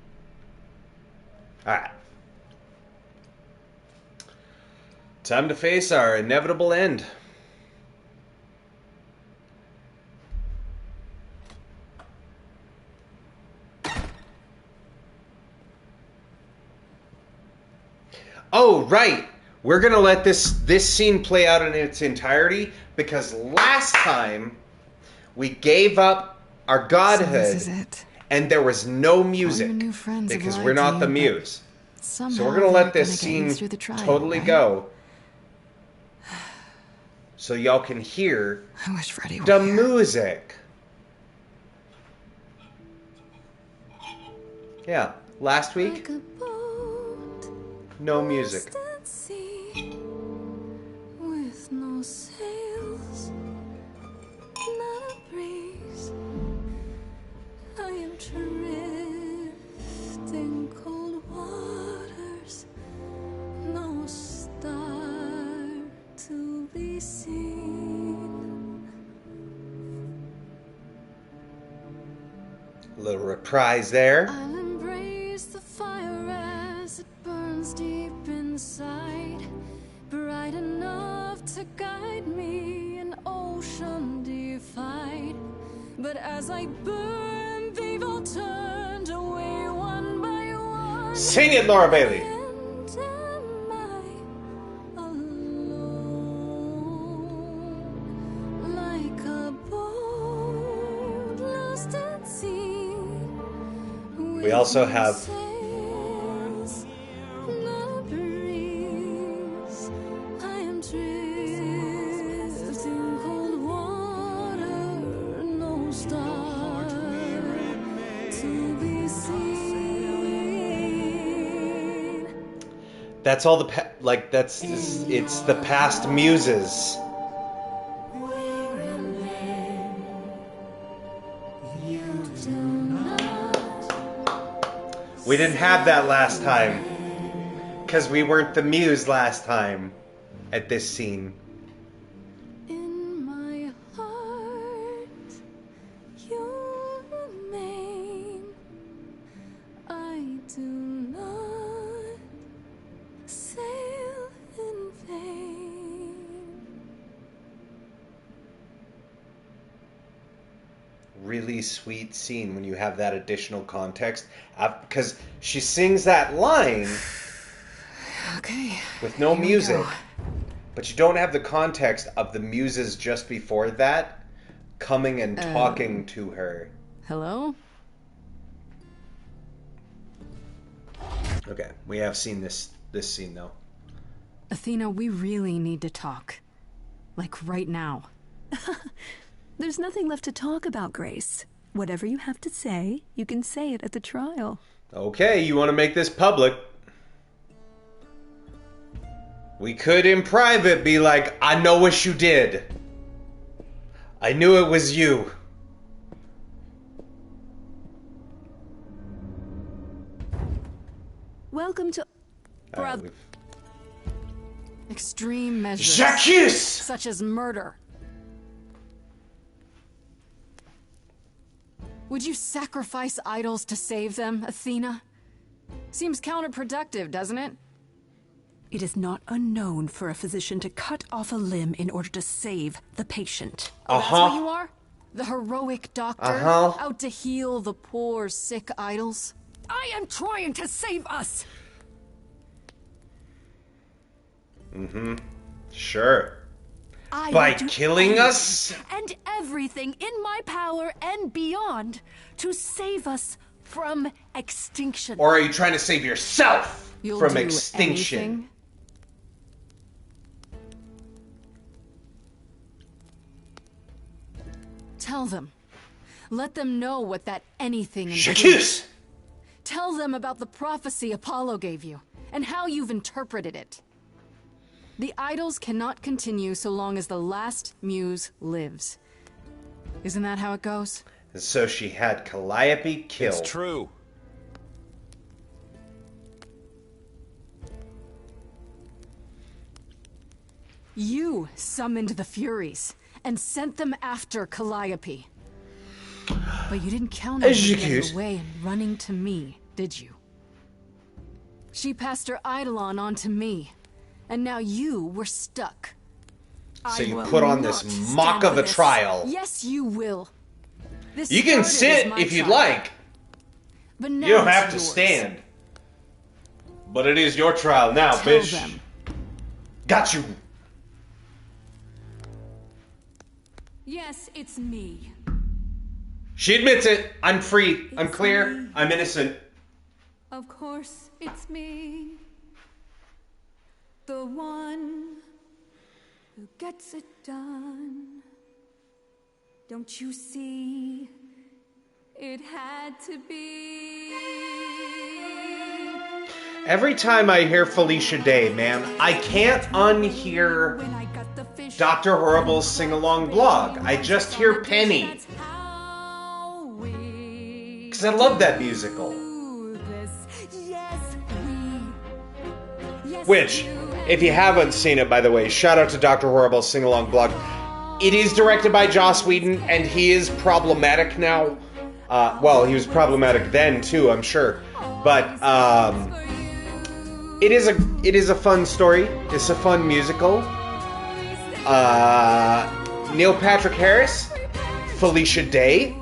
Alright. Time to face our inevitable end. Oh, right. We're going to let this scene play out in its entirety because last time we gave up our godhood So this is it. and there was no music All your new friends have because lied we're to not you, the but muse. somehow So we're going to let they're this gonna get you scene through the trial, totally right? go so y'all can hear I wish Freddie were the here. music. Yeah, last week, no music. With no sails, not a breeze. I am drifting cold waters, no star to be seen. A little reprise there. I'll embrace the fire as it burns deep inside, bright enough to guide me, an ocean defied. But as I burn, they've all turned away one by one. Sing it, Laura Bailey. And am I alone, like a boat lost at sea? We also have Sails, not a breeze. I am drifting cold water, no star to be seen. that's all the it's the past muses. We didn't have that last time because we weren't the muse last time at this scene. In my heart, you remain. I do not sail in vain. Really sweet scene when you have that additional context because she sings that line Okay. with no here we music, go. but you don't have the context of the muses just before that coming and talking to her. Hello? Okay, we have seen this scene though. Athena, we really need to talk. Like right now. There's nothing left to talk about, Grace. Whatever you have to say, you can say it at the trial. Okay, you want to make this public? We could in private be like, I know what you did. I knew it was you. Welcome to... Brother. we've- Extreme measures. Jacques! Such as murder. Would you sacrifice idols to save them, Athena? Seems counterproductive, doesn't it? It is not unknown for a physician to cut off a limb in order to save the patient. Oh, that's what you are? The heroic doctor? Uh-huh. Out to heal the poor, sick idols? I am trying to save us! Mm-hmm. Sure. I By will do killing anything us? and everything in my power and beyond to save us from extinction. Or are you trying to save yourself You'll from do extinction? anything? Tell them. Let them know what that anything includes. Jacques! Tell them about the prophecy Apollo gave you, and how you've interpreted it. The idols cannot continue so long as the last muse lives. Isn't that how it goes? And so she had Calliope killed. It's true. You summoned the Furies and sent them after Calliope. But you didn't count on her getting Execute. away and running to me, did you? She passed her Eidolon on to me, and now you were stuck. So I you will put on not this stand mock of for a this. trial. Yes, you will. This You can started as sit my if you'd trial, like. but now You don't it's have to yours. stand. But it is your trial now, Tell bitch. them. Got you. Yes, it's me. She admits it. I'm free. I'm clear. I'm innocent. Of course, it's me. The one who gets it done. Don't you see? It had to be. Every time I hear Felicia Day, man, I can't unhear When I got the fish. Dr. Horrible's sing-along blog. I just hear Penny. That's how we Because I love that musical. do this. Yes, we. Yes, Which, if you haven't seen it, by the way, shout out to Dr. Horrible's sing-along blog. It is directed by Joss Whedon, and he is problematic now. Well, he was problematic then, too, I'm sure. But, it is a fun story. It's a fun musical. Neil Patrick Harris, Felicia Day,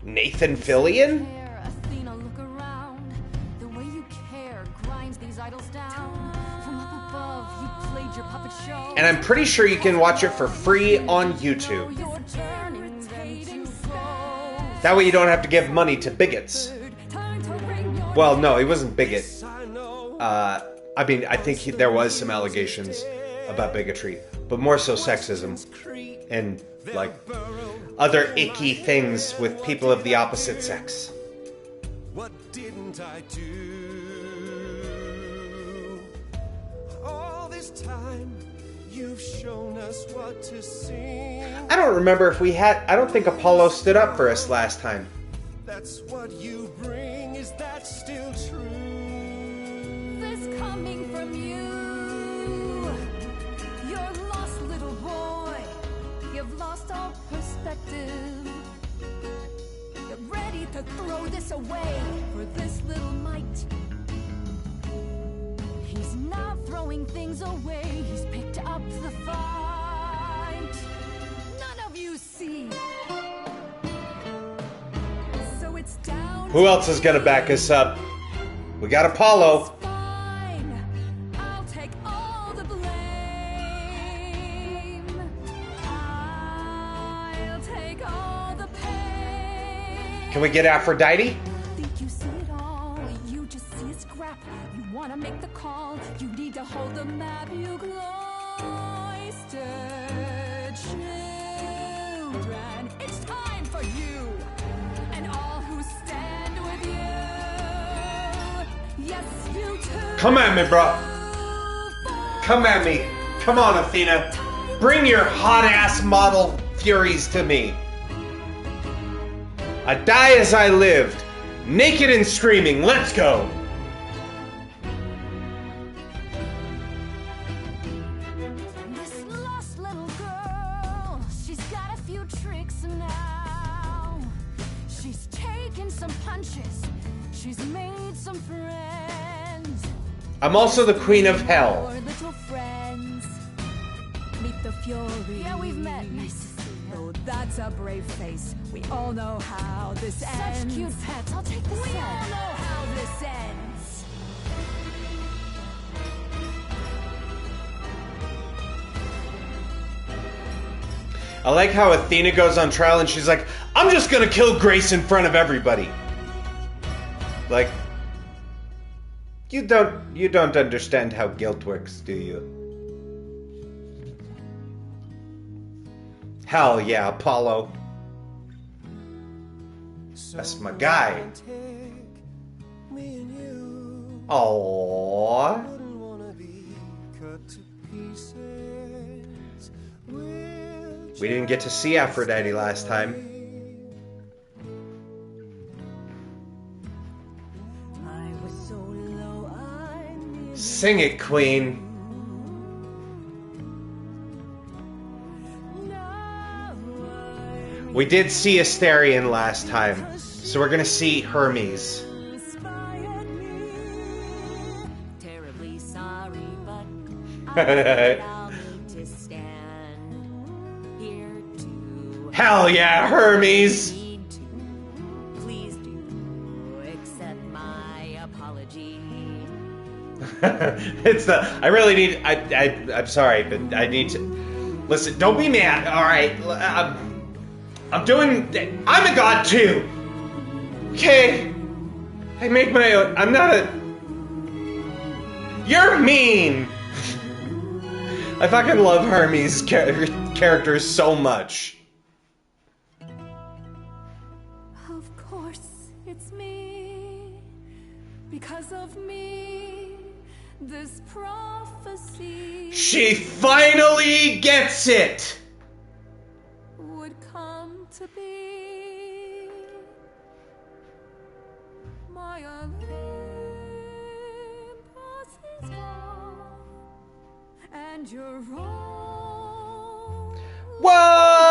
Nathan Fillion. Athena, look around. The way you care grinds these idols down. From up above, you played your puppet show. And I'm pretty sure you can watch it for free on YouTube. You're turning them to gold. That way you don't have to give money to bigots. Well, no, he wasn't bigot. I mean, I think there was some allegations about bigotry, but more so sexism and, like, other icky things with people of the opposite sex. What didn't I do? All this time, you've shown us what to sing. I don't remember if we had... I don't think Apollo stood up for us last time. That's what you bring. Is that still true? This coming from you. You're lost, little boy. You've lost all perspective. You're ready to throw this away for this little mite. He's not throwing things away. He's picked up the fight. None of you see. So it's down. Who else is gonna back us up? We got Apollo. Fine. I'll take all the blame. I'll take all the pain. Can we get Aphrodite? Think you see it all? You just see a scrap. You wanna make the call. You need to hold the map. You cloistered children. It's time for you and all who stand with you. Yes, you too. Come at me, bro. Come at me. Come on, Athena. Bring your hot-ass model furies to me. I die as I lived. Naked and screaming. Let's go. This lost little girl, she's got a few tricks now. She's taken some punches, she's made some friends. I'm also the queen of hell. Our little friends, meet the fury. Yeah, we've met. Nice to see you. Oh, that's a brave face. We all know how this ends. Such cute pets. I'll take this. We set. all know how this ends. I like how Athena goes on trial and she's like, I'm just gonna kill Grace in front of everybody. Like, you don't understand how guilt works, do you? Hell yeah, Apollo. That's my guy. Aww. We didn't get to see Aphrodite last time. Sing it, Queen. We did see Asterion last time, so we're gonna see Hermes. Terribly sorry, but I'll need to stand here too. Hell yeah, Hermes! Please do accept my apology. It's the. I really need. I'm sorry, but I need to. Listen, don't be mad. All right, I'm doing. I'm a god too. Okay, I make my own. I'm not a. You're mean. I fucking love Hermes' character so much. Of course, it's me. Because of me, this prophecy She finally gets it. would come to be. My Olympus is gone, and you're wrong. Whoa!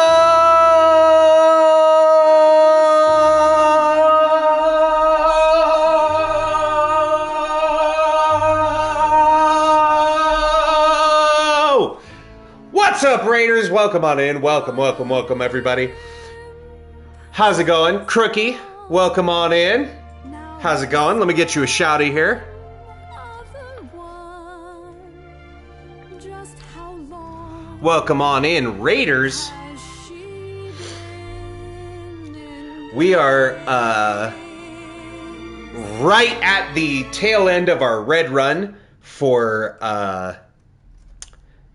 What's up, Raiders? Welcome on in. Welcome, welcome, welcome, everybody. How's it going? Crookie, welcome on in. How's it going? Let me get you a shouty here. Just how long Welcome on in, Raiders. has she been in We are right at the tail end of our red run for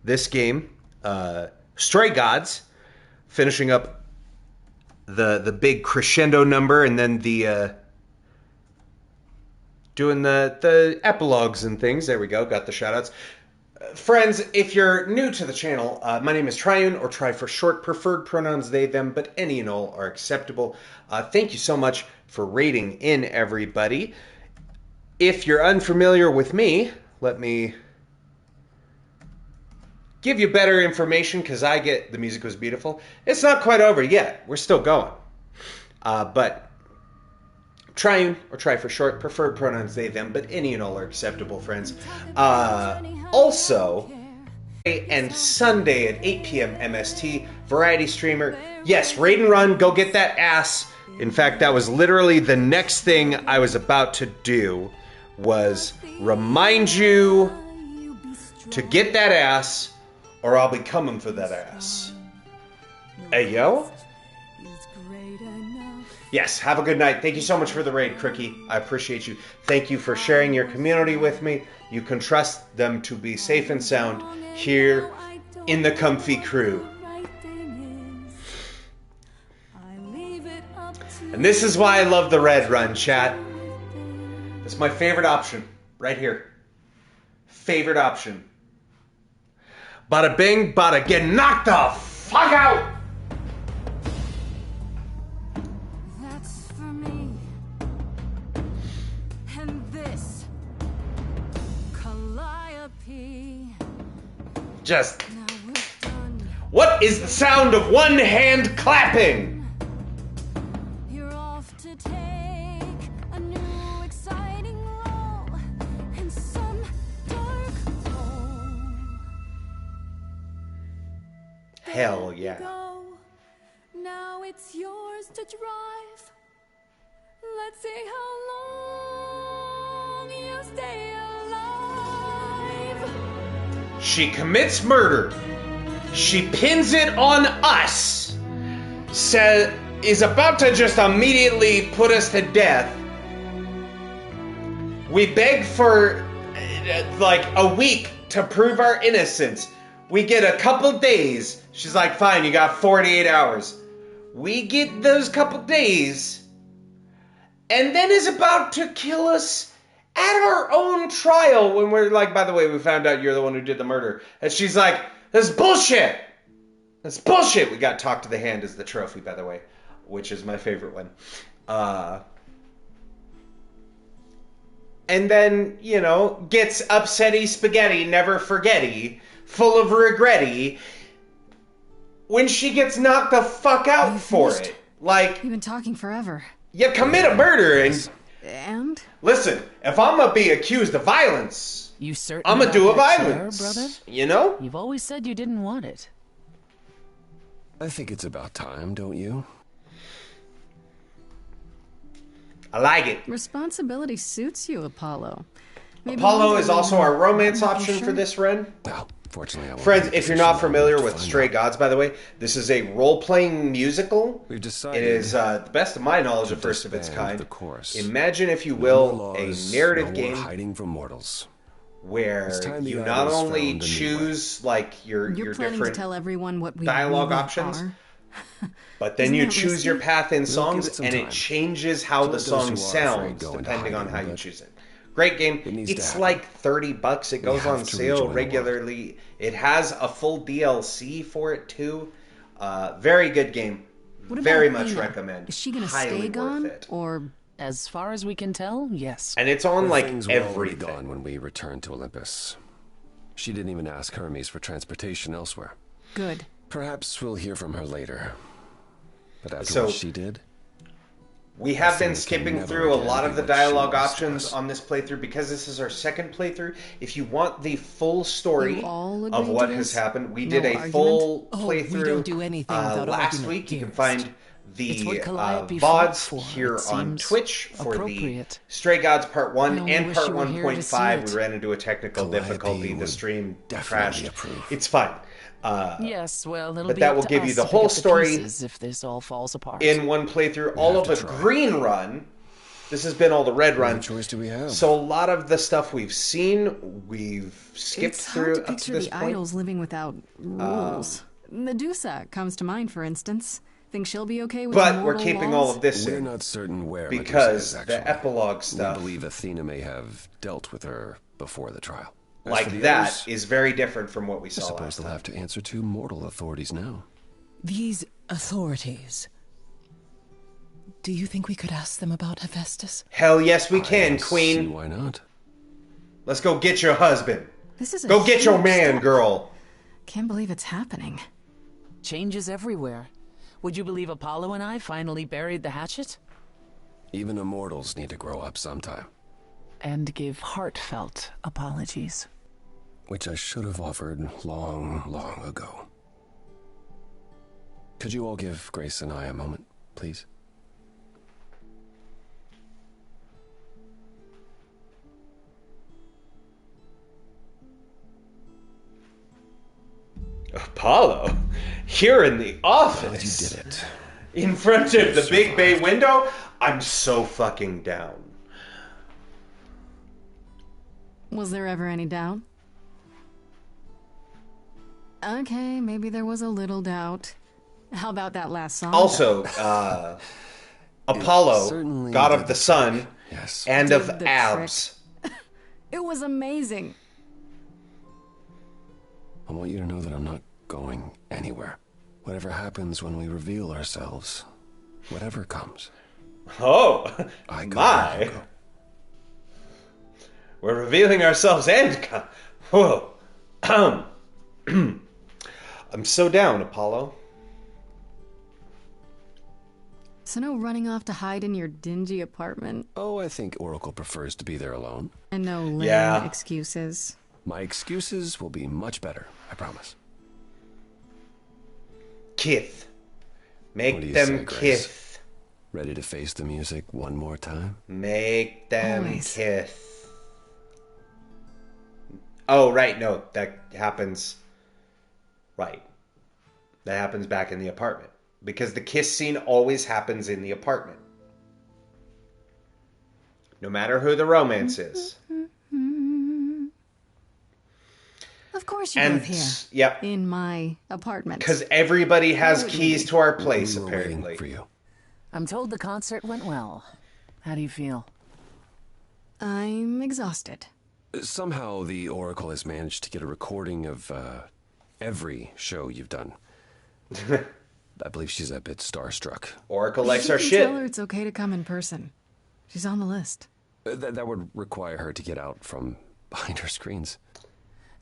this game, Stray Gods, finishing up the big crescendo number, and then the doing the epilogues and things. There we go, got the shoutouts. Friends, if you're new to the channel, my name is Triune, or Tri for short. Preferred pronouns they, them, but any and all are acceptable. Thank you so much for rating in, everybody. If you're unfamiliar with me, let me give you better information, because the music was beautiful. It's not quite over yet. We're still going. But Triune, or Tri for short, preferred pronouns they, them, but any and all are acceptable, friends. Also, and Sunday at 8 p.m. MST, variety streamer. Yes, Raid and Run, go get that ass. In fact, that was literally the next thing I was about to do, was remind you to get that ass, or I'll be coming for that ass. Hey, yo? Yes, have a good night. Thank you so much for the raid, Crookie. I appreciate you. Thank you for sharing your community with me. You can trust them to be safe and sound here in the comfy crew. And this is why I love the red run, chat. It's my favorite option, right here. Favorite option. Bada bing, bada get knocked the fuck out! That's for me. And this, Calliope. Just, Now we're done. what is the sound of one hand clapping? You're off to take a new exciting role in some dark hole. Hell yeah. Go. Now it's yours to drive. Let's see how long you stay alive. She commits murder. She pins it on us. Is about to just immediately put us to death. We beg for like a week to prove our innocence. We get a couple days. She's like, fine, you got 48 hours. We get those couple days, and then is about to kill us at our own trial when we're like, by the way, we found out you're the one who did the murder. And she's like, that's bullshit. That's bullshit. We got Talk to the Hand as the trophy, by the way, which is my favorite one. And then, you know, gets upsetty spaghetti, never forgetty, full of regretty. when she gets knocked the fuck out for finished? it. Like, You've been talking forever. you commit a murder and... And? Listen, if I'm gonna be accused of violence, You certain I'm gonna about do a that chair, violence. brother? You know? You've always said you didn't want it. I think it's about time, don't you? I like it. Responsibility suits you, Apollo. Maybe Apollo one is day also we'll our romance button up option your for shirt. this run. Well, fortunately, I won't Friends, be in a if you're position not familiar to with find Stray out. Gods, by the way, this is a role-playing musical. We've decided. It is, the best of my knowledge, to the first of its disband kind. the chorus. Imagine, if you No will, more a laws, narrative no more game hiding from mortals. where It's time the you not idols only found a new choose like your You're planning different to tell everyone what we dialogue really options, are? but then Isn't you that choose risky? your path in give songs, it some and time. it changes how Don't the let those song who are afraid sounds go into depending on hiding, how you but choose it. Great game. it needs to It's happen. like $30. It goes have on to sale rejoin the regularly. It has a full DLC for it too. Very good game. What about Very much Athena? recommend. Is she gonna Highly stay worth gone, it. or As far as we can tell, yes. And it's on Her like things were already everything. gone when we returned to Olympus. She didn't even ask Hermes for transportation elsewhere. good? Perhaps we'll hear from her later. But after So- what she did, We have been Athena can skipping never through a again lot be of the what she dialogue was to options us. on this playthrough because this is our second playthrough. If you want the full story You all of agreed what to has this? happened, we No did a argument? full Oh, we playthrough don't do anything without last argument, week. You can dearest. find It's what the Calliope fought VODs for. here It on seems Twitch for the appropriate. Stray Gods Part 1 I only and wish Part you were here to see 1.5. it. We ran into a technical Calliope difficulty. The would stream definitely crashed. approve. It's fine. Yes, well, it'll but be that up will to give you us the to pick whole up the story pieces if this all falls apart. in one playthrough. All have of to the try. green run. This has been all the red run. what choice do we have? So a lot of the stuff we've seen, we've skipped It's through hard to up to picture this the point. idols living without rules. Medusa comes to mind, for instance. Think she'll be okay with But we're immortal keeping laws? all of this We're in not certain where Medusa because is, the actually. epilogue stuff, We believe Athena may have dealt with her before the trial. As for like the that, others, is very different from what we I saw suppose last they'll time. have to answer to mortal authorities now. These authorities. Do you think we could ask them about Hephaestus? Hell yes, we I can, don't see Queen. why not? Let's go get your husband. This is a Go get your huge man, step. girl. Can't believe it's happening. Changes everywhere. Would you believe Apollo and I finally buried the hatchet? Even immortals need to grow up sometime. And give heartfelt apologies. Which I should have offered long, long ago. Could you all give Grace and I a moment, please? Apollo, you're in the office. You did it. In front of the big bay window? I'm so fucking down. Was there ever any doubt? Okay, maybe there was a little doubt. How about that last song? Also, Apollo, certainly god did of the the sun, Yes. and Did of the abs. It was amazing. I want you to know that I'm not going anywhere. Whatever happens when we reveal ourselves, whatever comes, Oh, I go where you my. go. We're revealing ourselves and... Whoa. I'm so down, Apollo. So no running off to hide in your dingy apartment, Oh, I think Oracle prefers to be there alone. and no lame Yeah. excuses. My excuses will be much better, I promise. Kith. What Make do you them say, Grace? kith. Ready to face the music one more time? Make them Always. kith. Oh, right, no, that happens... Right. That happens back in the apartment. Because the kiss scene always happens in the apartment. No matter who the romance is. Of course you And, live here. yep, In my apartment. because everybody has keys to our place, We were waiting apparently. for you. I'm told the concert went well. How do you feel? I'm exhausted. Somehow the Oracle has managed to get a recording of every show you've done. I believe she's a bit starstruck. Oracle likes You our can shit. tell her it's okay to come in person. She's on the list. That would require her to get out from behind her screens.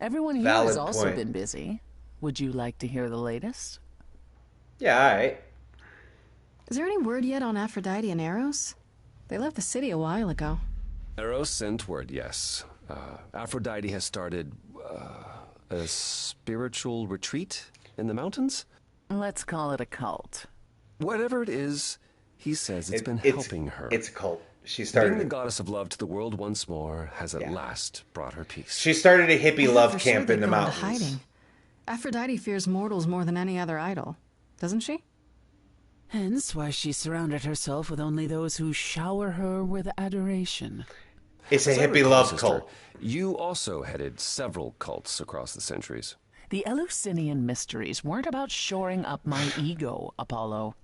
Everyone here Valid has also point. been busy. Would you like to hear the latest? Yeah, alright. Is there any word yet on Aphrodite and Eros? They left the city a while ago. Eros sent word, yes. Aphrodite has started a spiritual retreat in the mountains? Let's call it a cult. Whatever it is, he says it's been helping her. It's a cult. She started... Bringing the goddess of love to the world once more has at last brought her peace. She started a hippie love For camp sure in the they'd go into mountains. hiding. Aphrodite fears mortals more than any other idol, doesn't she? Hence why she surrounded herself with only those who shower her with adoration. It's a As I hippie recall, love sister, cult. You also headed several cults across the centuries. The Eleusinian mysteries weren't about shoring up my ego, Apollo.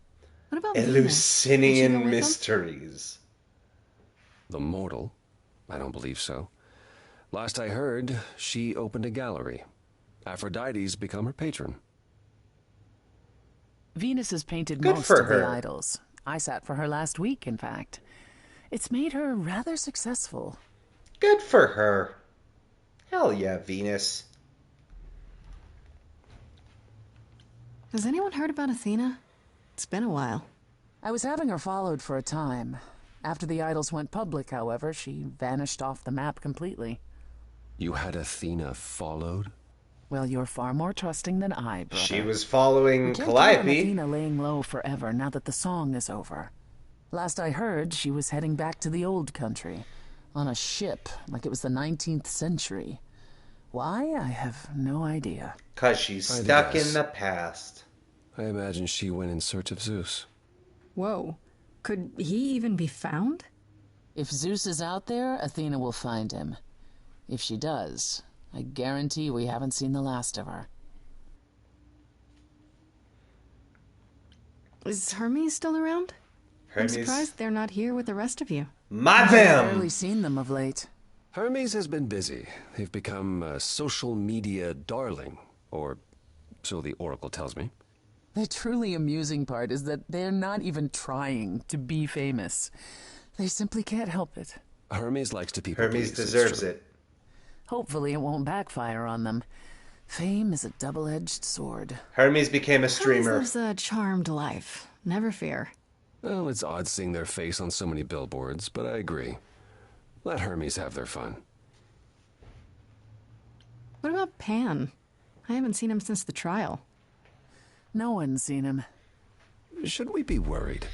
What about Venus? Did she go Eleusinian with them? mysteries. The mortal? I don't believe so. Last I heard, she opened a gallery. Aphrodite's become her patron. Venus has painted Good most for of the her. idols. I sat for her last week, in fact. It's made her rather successful. Good for her. Hell yeah, Venus. Has anyone heard about Athena? It's been a while. I was having her followed for a time. After the idols went public, however, she vanished off the map completely. You had Athena followed? Well, you're far more trusting than I, brother. She was following You can't count on Calliope. Athena laying low forever now that the song is over. Last I heard, she was heading back to the old country. On a ship, like it was the 19th century. Why? I have no idea. 'Cause she's I'd stuck guess. in the past. I imagine she went in search of Zeus. Whoa. Could he even be found? If Zeus is out there, Athena will find him. If she does, I guarantee we haven't seen the last of her. Is Hermes still around? Hermes. I'm surprised they're not here with the rest of you. My I've them! barely seen them of late. Hermes has been busy. They've become a social media darling, or so the Oracle tells me. The truly amusing part is that they're not even trying to be famous. They simply can't help it. Hermes likes to people Hermes please, it's deserves true. it. Hopefully it won't backfire on them. Fame is a double-edged sword. Hermes became a Hermes streamer. lives a charmed life. Never fear. Well, it's odd seeing their face on so many billboards, but I agree. Let Hermes have their fun. What about Pan? I haven't seen him since the trial. No one's seen him. Should we be worried?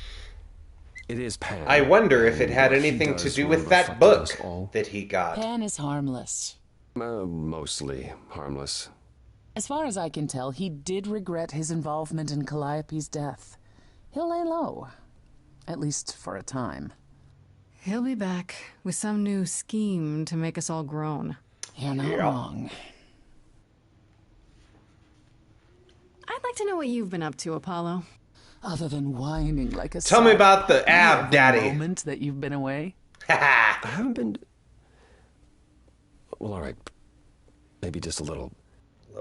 It is Pan. I wonder if it and had what he anything to does do will with that affect book us all. that he got. Pan is harmless. Mostly harmless. As far as I can tell, he did regret his involvement in Calliope's death. He'll lay low. At least for a time. He'll be back with some new scheme to make us all groan. You're not wrong. I'd like to know what you've been up to, Apollo. Other than whining like a Tell me sow about the ab every daddy. moment that you've been away. I haven't been... Well, all right. Maybe just a little.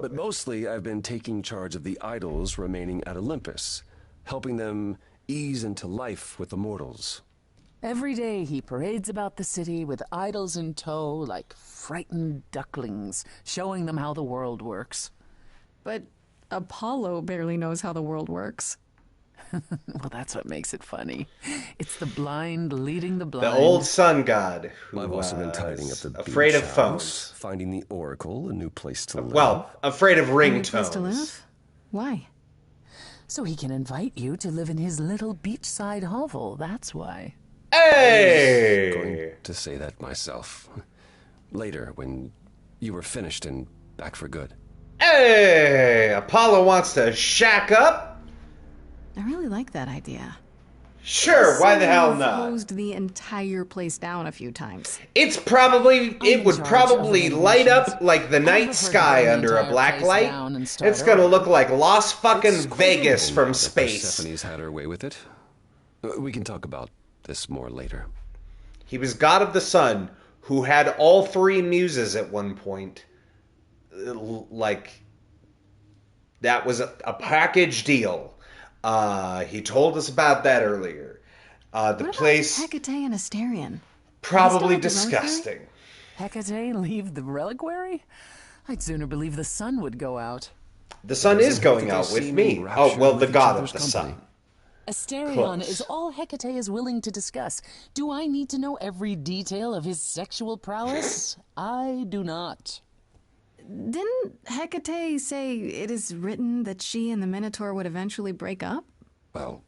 But mostly I've been taking charge of the idols remaining at Olympus, helping them ease into life with the mortals. Every day he parades about the city with idols in tow like frightened ducklings, showing them how the world works. But Apollo barely knows how the world works. Well, that's what makes it funny. It's the blind leading the The blind. old sun god who I've also been was tidying up the afraid beach of house, phones. finding the Oracle, a new place to live. Well, afraid of Any place to ringtones. live? Why? So he can invite you to live in his little beachside hovel, that's why. Hey! Going to say that myself. Later, when you were finished and back for good. Hey! Apollo wants to shack up? I really like that idea. Sure, why the hell You've not? closed the entire place down a few times. It's probably, it in would charge probably of light up renovations. like the I've night preferred sky burning under the a entire black place light. down and start It's gonna over. look like Las fucking It's quite Vegas amazing from now that space. Persephone's had her way with it. We can talk about this more later. He was god of the sun, who had all three muses at one point. Like, that was a package deal. He told us about that earlier. The What place, about Hecate and Asterion? probably have the reliquary? disgusting. Hecate leave the reliquary? I'd sooner believe the sun would go out. The sun is going out with me. Oh, well, the god of the sun. Asterion Close. is all Hecate is willing to discuss. Do I need to know every detail of his sexual prowess? I do not. Didn't Hecate say it is written that she and the Minotaur would eventually break up? Well,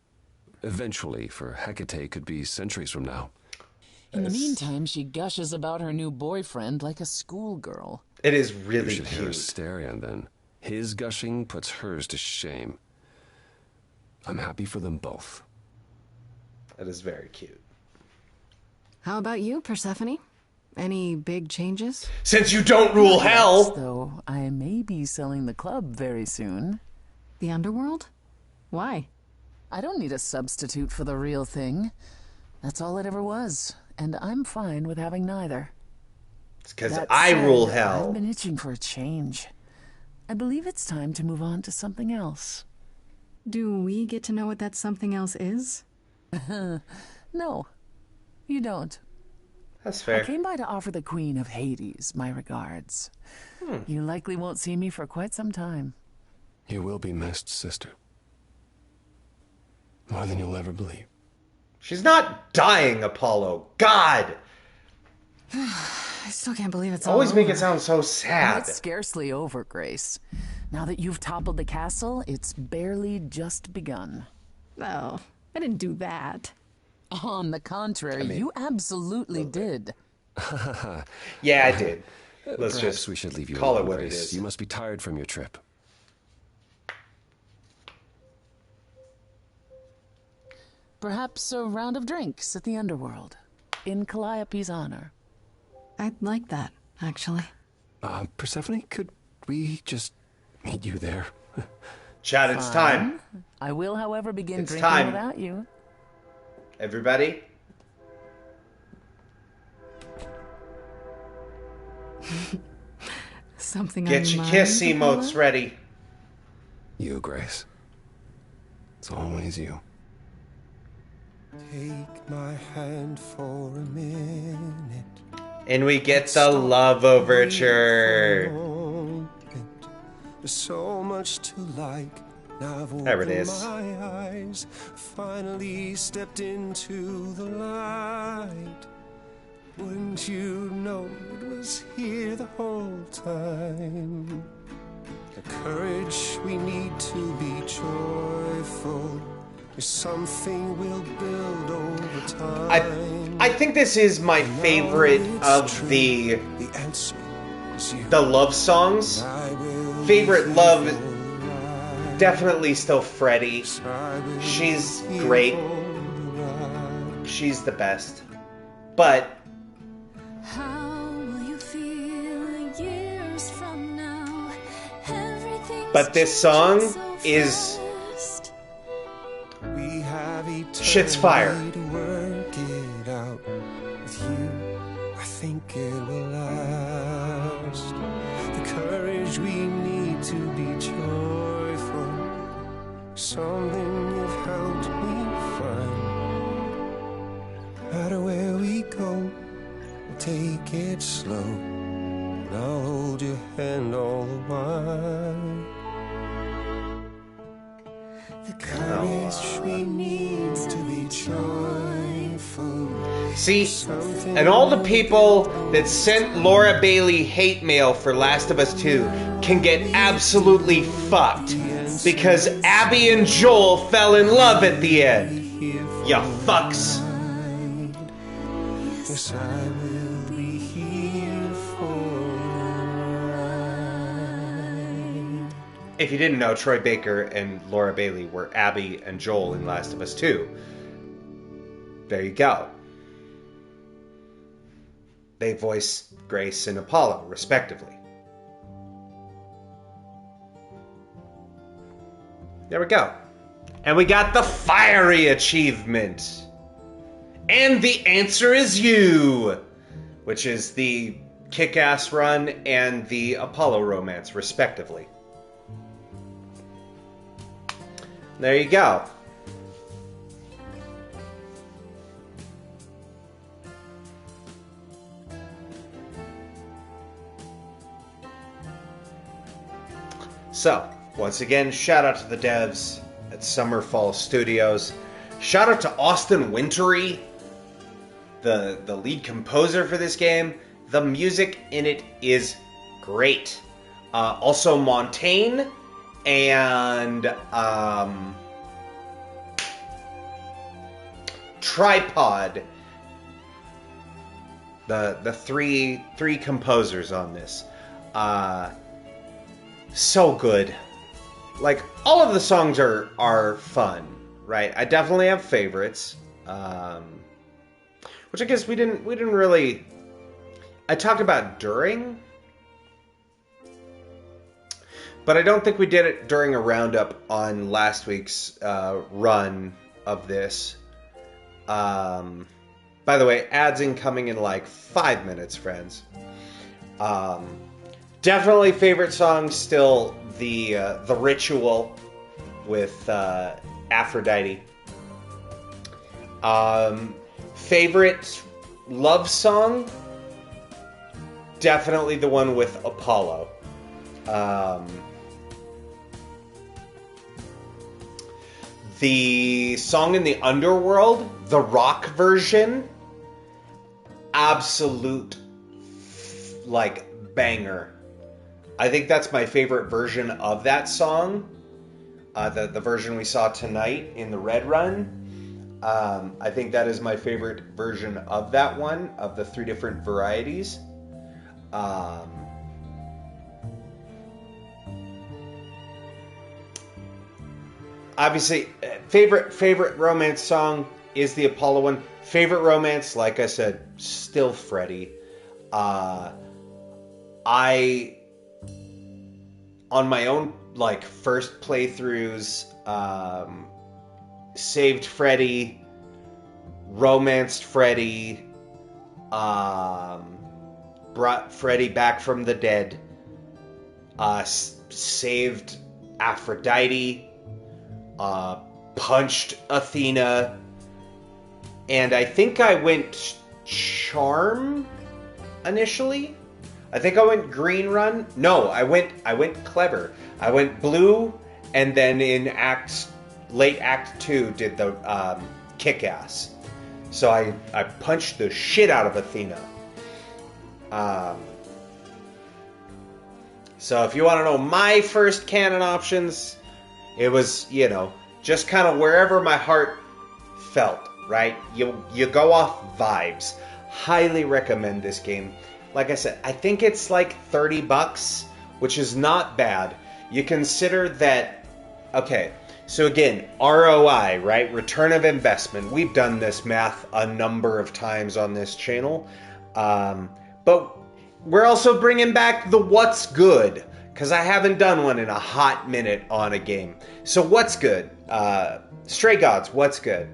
eventually, for Hecate could be centuries from now. In the meantime, she gushes about her new boyfriend like a schoolgirl. It is You really should hear cute. Asterion, then. His gushing puts hers to shame. I'm happy for them both. That is very cute. How about you, Persephone? Any big changes? Since you don't rule hell! Though I may be selling the club very soon. The underworld? Why? I don't need a substitute for the real thing. That's all it ever was, and I'm fine with having neither. It's because That I said, rule hell. I've been itching for a change. I believe it's time to move on to something else. Do we get to know what that something else is? No, you don't. That's I fair. came by to offer the Queen of Hades my regards. You likely won't see me for quite some time. You will be missed, sister. More than you'll ever believe. She's not dying, Apollo. God! I still can't believe it's all Always make over. it sound so sad. It's scarcely over, Grace. Now that you've toppled the castle, it's barely just begun. Oh, I didn't do that. On the contrary, you absolutely did. Yeah, I did. Let's Perhaps just we should leave you call alone, it what Grace. it is. You must be tired from your trip. Perhaps a round of drinks at the underworld, in Calliope's honor. I'd like that, actually. Persephone, could we just meet you there? Chad, it's time. I will, however, begin It's drinking time. without you. Everybody? Something Get on your mind, kiss Apollo? emotes ready. You, Grace. It's always you. Take my hand for a minute. And we get the love overture. There's so much to like. Now I've There it opened is. my eyes, finally stepped into the light. Wouldn't you know it was here the whole time? The courage we need to be joyful is something we'll build over time. I think this is my favorite of the answer is you. love songs. Favorite love, definitely still Freddie. She's great. She's the best. But How will you feel years from now? Everything's but this song changing so is fast. We have shit's fire. eternity to work it out. With you, I think it will last. The courage we need to be joyful, something you've helped me find. No matter where we go, we'll take it slow. And I'll hold your hand all the while. The courage we need to be joyful. see, and all the people that sent Laura Bailey hate mail for Last of Us 2 can get absolutely fucked. Because Abby and Joel fell in love at the end. Ya fucks. Yes, I will be here for you. If you didn't know, Troy Baker and Laura Bailey were Abby and Joel in Last of Us 2. There you go. They voice Grace and Apollo, respectively. There we go. And we got the fiery achievement. And the answer is you, which is the Kick-Ass Run and the Apollo romance, respectively. There you go. So, Once again, shout out to the devs at Summerfall Studios. Shout out to Austin Wintory, the lead composer for this game. The music in it is great. Also Montaigne and Tripod. The three composers on this. So good. Like, all of the songs are fun, right? I definitely have favorites. Which I guess we didn't really... I talked about during, but I don't think we did it during a roundup on last week's run of this. By the way, ads incoming in like 5 minutes, friends. Definitely favorite song still the Ritual with Aphrodite. Favorite love song? Definitely the one with Apollo. The song in the Underworld, the rock version, absolute like banger. I think that's my favorite version of that song. The version we saw tonight in the Red Run. I think that is my favorite version of that one, of the 3 different varieties. Obviously, favorite romance song is the Apollo one. Favorite romance, like I said, still Freddie. I, on my own, like, first playthroughs, saved Freddie, romanced Freddie, brought Freddie back from the dead, saved Aphrodite, punched Athena, and I think I went Charm initially. I think I went Green Run. No, I went Clever. I went Blue, and then in late Act 2 did the Kick-Ass. So I punched the shit out of Athena. So if you want to know my first canon options, it was, just kind of wherever my heart felt, right? You go off vibes. Highly recommend this game. Like I said, I think it's like $30, which is not bad. You consider that, okay, so again, ROI, right? Return of investment. We've done this math a number of times on this channel. But we're also bringing back the what's good, because I haven't done one in a hot minute on a game. So what's good? Stray Gods, what's good?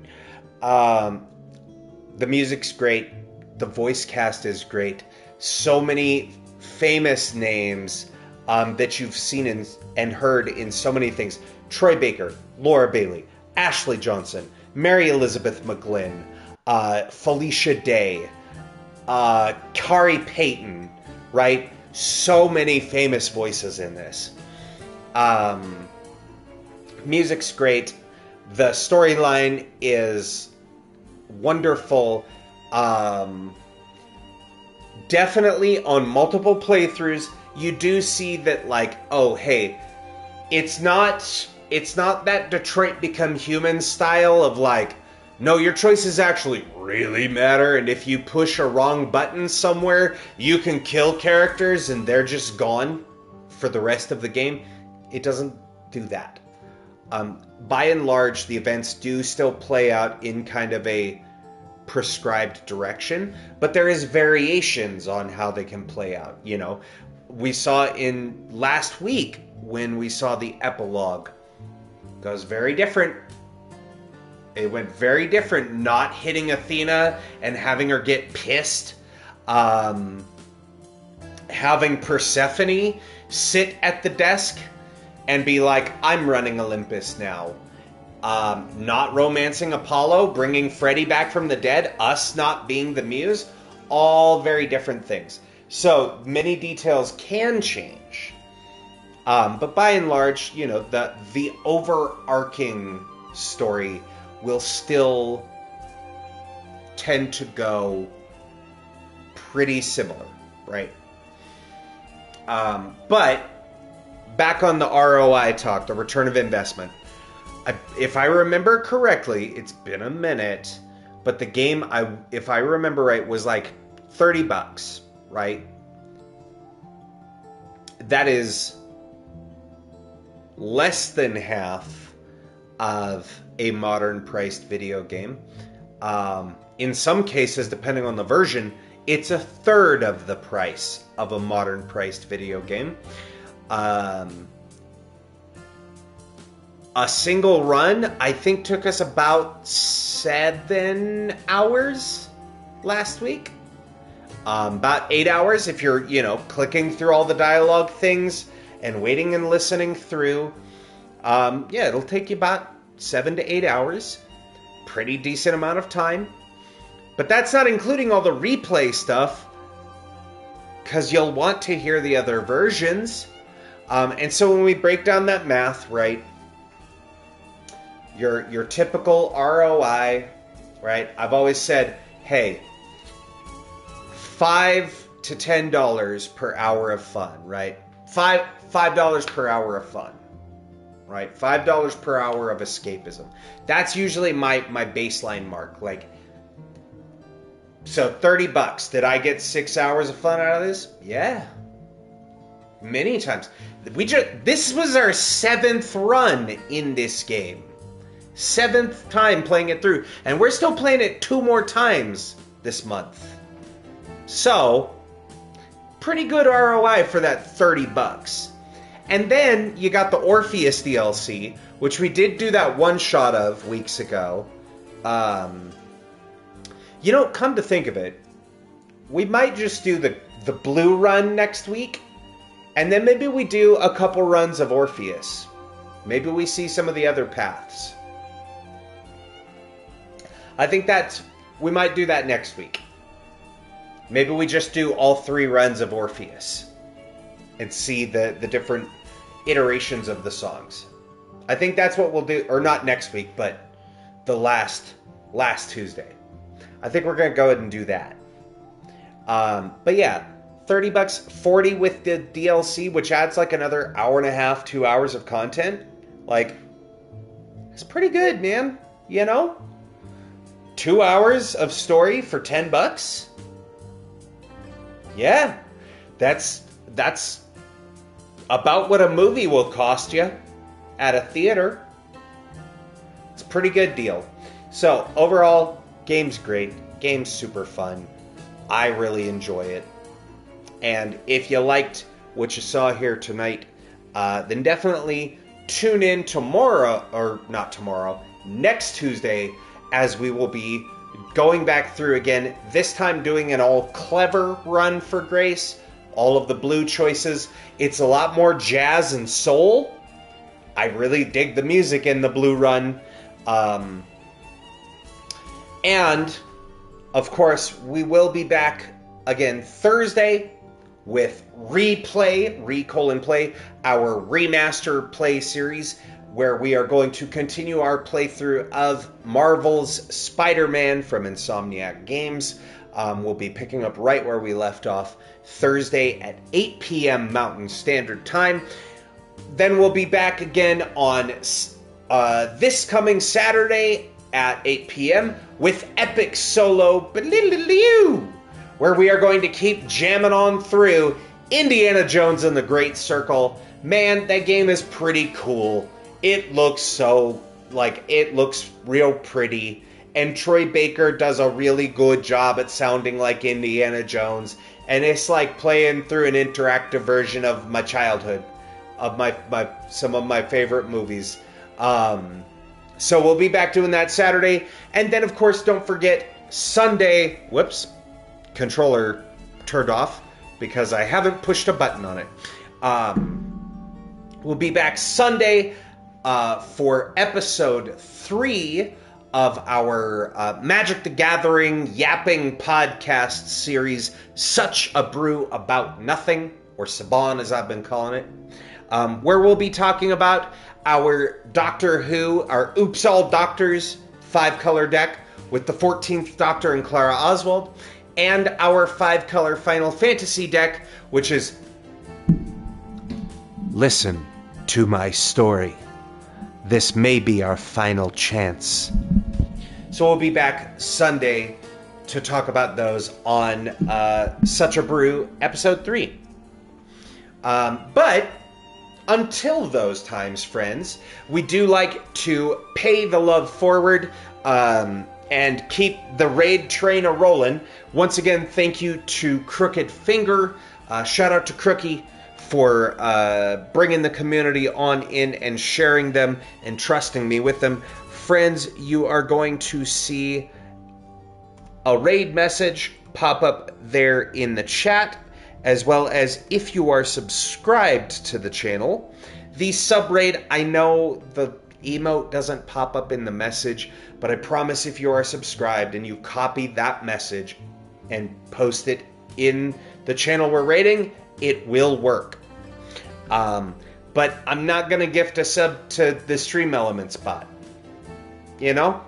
The music's great. The voice cast is great. So many famous names that you've seen and heard in so many things. Troy Baker, Laura Bailey, Ashley Johnson, Mary Elizabeth McGlynn, Felicia Day, Kari Payton, right? So many famous voices in this. Music's great. The storyline is wonderful. Definitely on multiple playthroughs, you do see that, like, oh, hey, it's not that Detroit Become Human style of, like, no, your choices actually really matter, and if you push a wrong button somewhere, you can kill characters and they're just gone for the rest of the game. It doesn't do that. By and large, the events do still play out in kind of a prescribed direction, but there is variations on how they can play out. We saw in last week when we saw the epilogue, that was very different. It went very different, not hitting Athena and having her get pissed. Having Persephone sit at the desk and be like, I'm running Olympus now. Not romancing Apollo, bringing Freddie back from the dead, us not being the muse, all very different things. So many details can change. But by and large, the overarching story will still tend to go pretty similar, right? But back on the ROI talk, the return of investment. If I remember correctly, it's been a minute, but the game, if I remember right, was like $30, right? That is less than half of a modern priced video game. In some cases, depending on the version, it's a third of the price of a modern priced video game. A single run, I think, took us about 7 hours last week. About 8 hours if you're, clicking through all the dialogue things and waiting and listening through. It'll take you about 7 to 8 hours. Pretty decent amount of time. But that's not including all the replay stuff, because you'll want to hear the other versions. And so when we break down that math, right, your typical ROI, right, I've always said, hey, $5 to $10 per hour of fun, right? $5 per hour of fun, right? $5 per hour of escapism. That's usually my baseline mark. Like, so $30. Did I get 6 hours of fun out of this? Yeah. Many times. This was our 7th run in this game. 7th time playing it through. And we're still playing it 2 more times this month. So, pretty good ROI for that $30. And then you got the Orpheus DLC, which we did do that one shot of weeks ago. Come to think of it, we might just do the blue run next week, and then maybe we do a couple runs of Orpheus. Maybe we see some of the other paths. I think we might do that next week. Maybe we just do all 3 runs of Orpheus and see the different iterations of the songs. I think that's what we'll do, or not next week, but the last Tuesday. I think we're going to go ahead and do that. But yeah, $30, $40 with the DLC, which adds like another hour and a half, 2 hours of content. Like, it's pretty good, man. 2 hours of story for $10? Yeah, that's about what a movie will cost you at a theater. It's a pretty good deal. So, overall, game's great. Game's super fun. I really enjoy it. And if you liked what you saw here tonight, then definitely tune in next Tuesday, as we will be going back through again, this time doing an all clever run for Grace. All of the blue choices. It's a lot more jazz and soul. I really dig the music in the blue run. And, of course, we will be back again Thursday with Play, our remaster play series, where we are going to continue our playthrough of Marvel's Spider-Man from Insomniac Games. We'll be picking up right where we left off Thursday at 8 p.m. Mountain Standard Time. Then we'll be back again on this coming Saturday at 8 p.m. with Epic Solo, where we are going to keep jamming on through Indiana Jones and the Great Circle. Man, that game is pretty cool. It looks real pretty. And Troy Baker does a really good job at sounding like Indiana Jones. And it's like playing through an interactive version of my childhood, of some of my favorite movies. So we'll be back doing that Saturday. And then, of course, don't forget Sunday. Whoops. Controller turned off because I haven't pushed a button on it. We'll be back Sunday for episode 3 of our Magic the Gathering yapping podcast series, Such a Brew About Nothing, or Saban as I've been calling it. where we'll be talking about our Doctor Who, our Oops All Doctors 5-color deck with the 14th Doctor and Clara Oswald, and our 5-color Final Fantasy deck, which is Listen to My Story. This may be our final chance. So we'll be back Sunday to talk about those on Such a Brew episode 3. But until those times, friends, we do like to pay the love forward and keep the raid train a-rolling. Once again, thank you to Crooked Finger. Shout out to Crookie for bringing the community on in and sharing them and trusting me with them. Friends, you are going to see a raid message pop up there in the chat, as well as if you are subscribed to the channel. The sub-raid, I know the emote doesn't pop up in the message, but I promise if you are subscribed and you copy that message and post it in the channel we're raiding, it will work. But I'm not going to gift a sub to the Stream Elements bot. You know?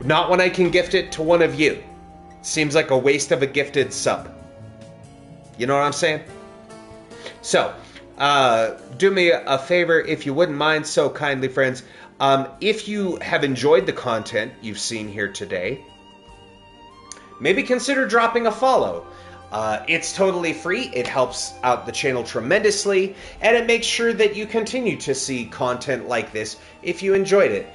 Not when I can gift it to one of you. Seems like a waste of a gifted sub. You know what I'm saying? So, do me a favor if you wouldn't mind so kindly, friends. If you have enjoyed the content you've seen here today, maybe consider dropping a follow. It's totally free, it helps out the channel tremendously, and it makes sure that you continue to see content like this if you enjoyed it.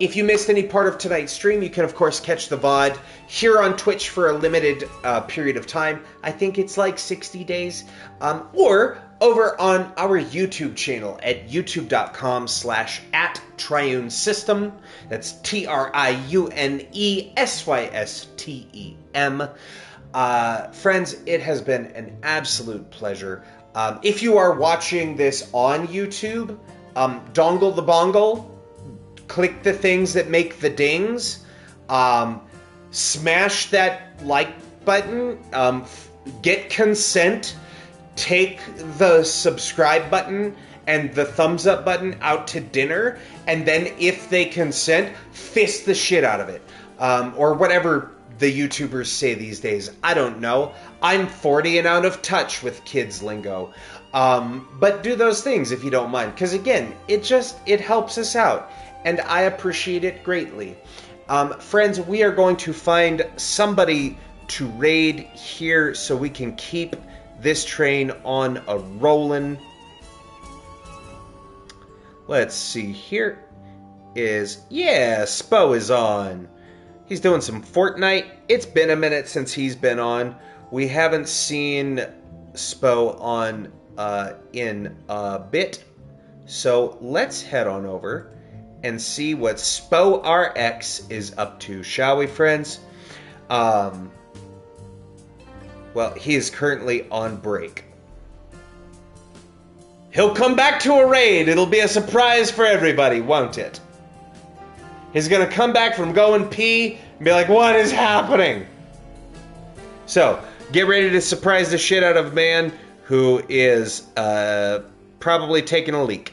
If you missed any part of tonight's stream, you can of course catch the VOD here on Twitch for a limited period of time. I think it's like 60 days. Or over on our YouTube channel at youtube.com/@TriuneSystem. That's TriuneSystem. Friends, it has been an absolute pleasure. If you are watching this on YouTube, dongle the bongle, click the things that make the dings, smash that like button, get consent, take the subscribe button and the thumbs up button out to dinner, and then if they consent, fist the shit out of it. Or whatever the YouTubers say these days. I don't know. I'm 40 and out of touch with kids lingo. But do those things if you don't mind. Because again, it helps us out. And I appreciate it greatly. Friends, we are going to find somebody to raid here so we can keep this train on a rollin'. Let's see, here is... Yeah, Spo is on. He's doing some Fortnite. It's been a minute since he's been on. We haven't seen Spo on in a bit. So let's head on over and see what Spo RX is up to, shall we, friends? Well, he is currently on break. He'll come back to a raid. It'll be a surprise for everybody, won't it? He's gonna come back from going pee and be like, what is happening? So, get ready to surprise the shit out of a man who is probably taking a leak.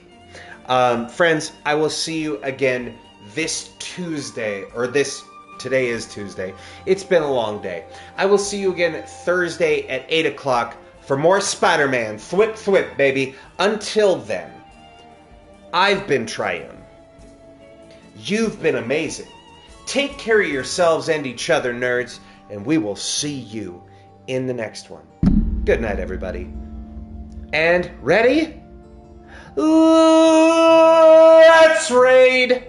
Friends, I will see you again this Tuesday, or today is Tuesday. It's been a long day. I will see you again Thursday at 8 o'clock for more Spider-Man. Thwip thwip, baby. Until then, I've been Triune. You've been amazing. Take care of yourselves and each other, nerds, and we will see you in the next one. Good night, everybody. And ready? Let's raid!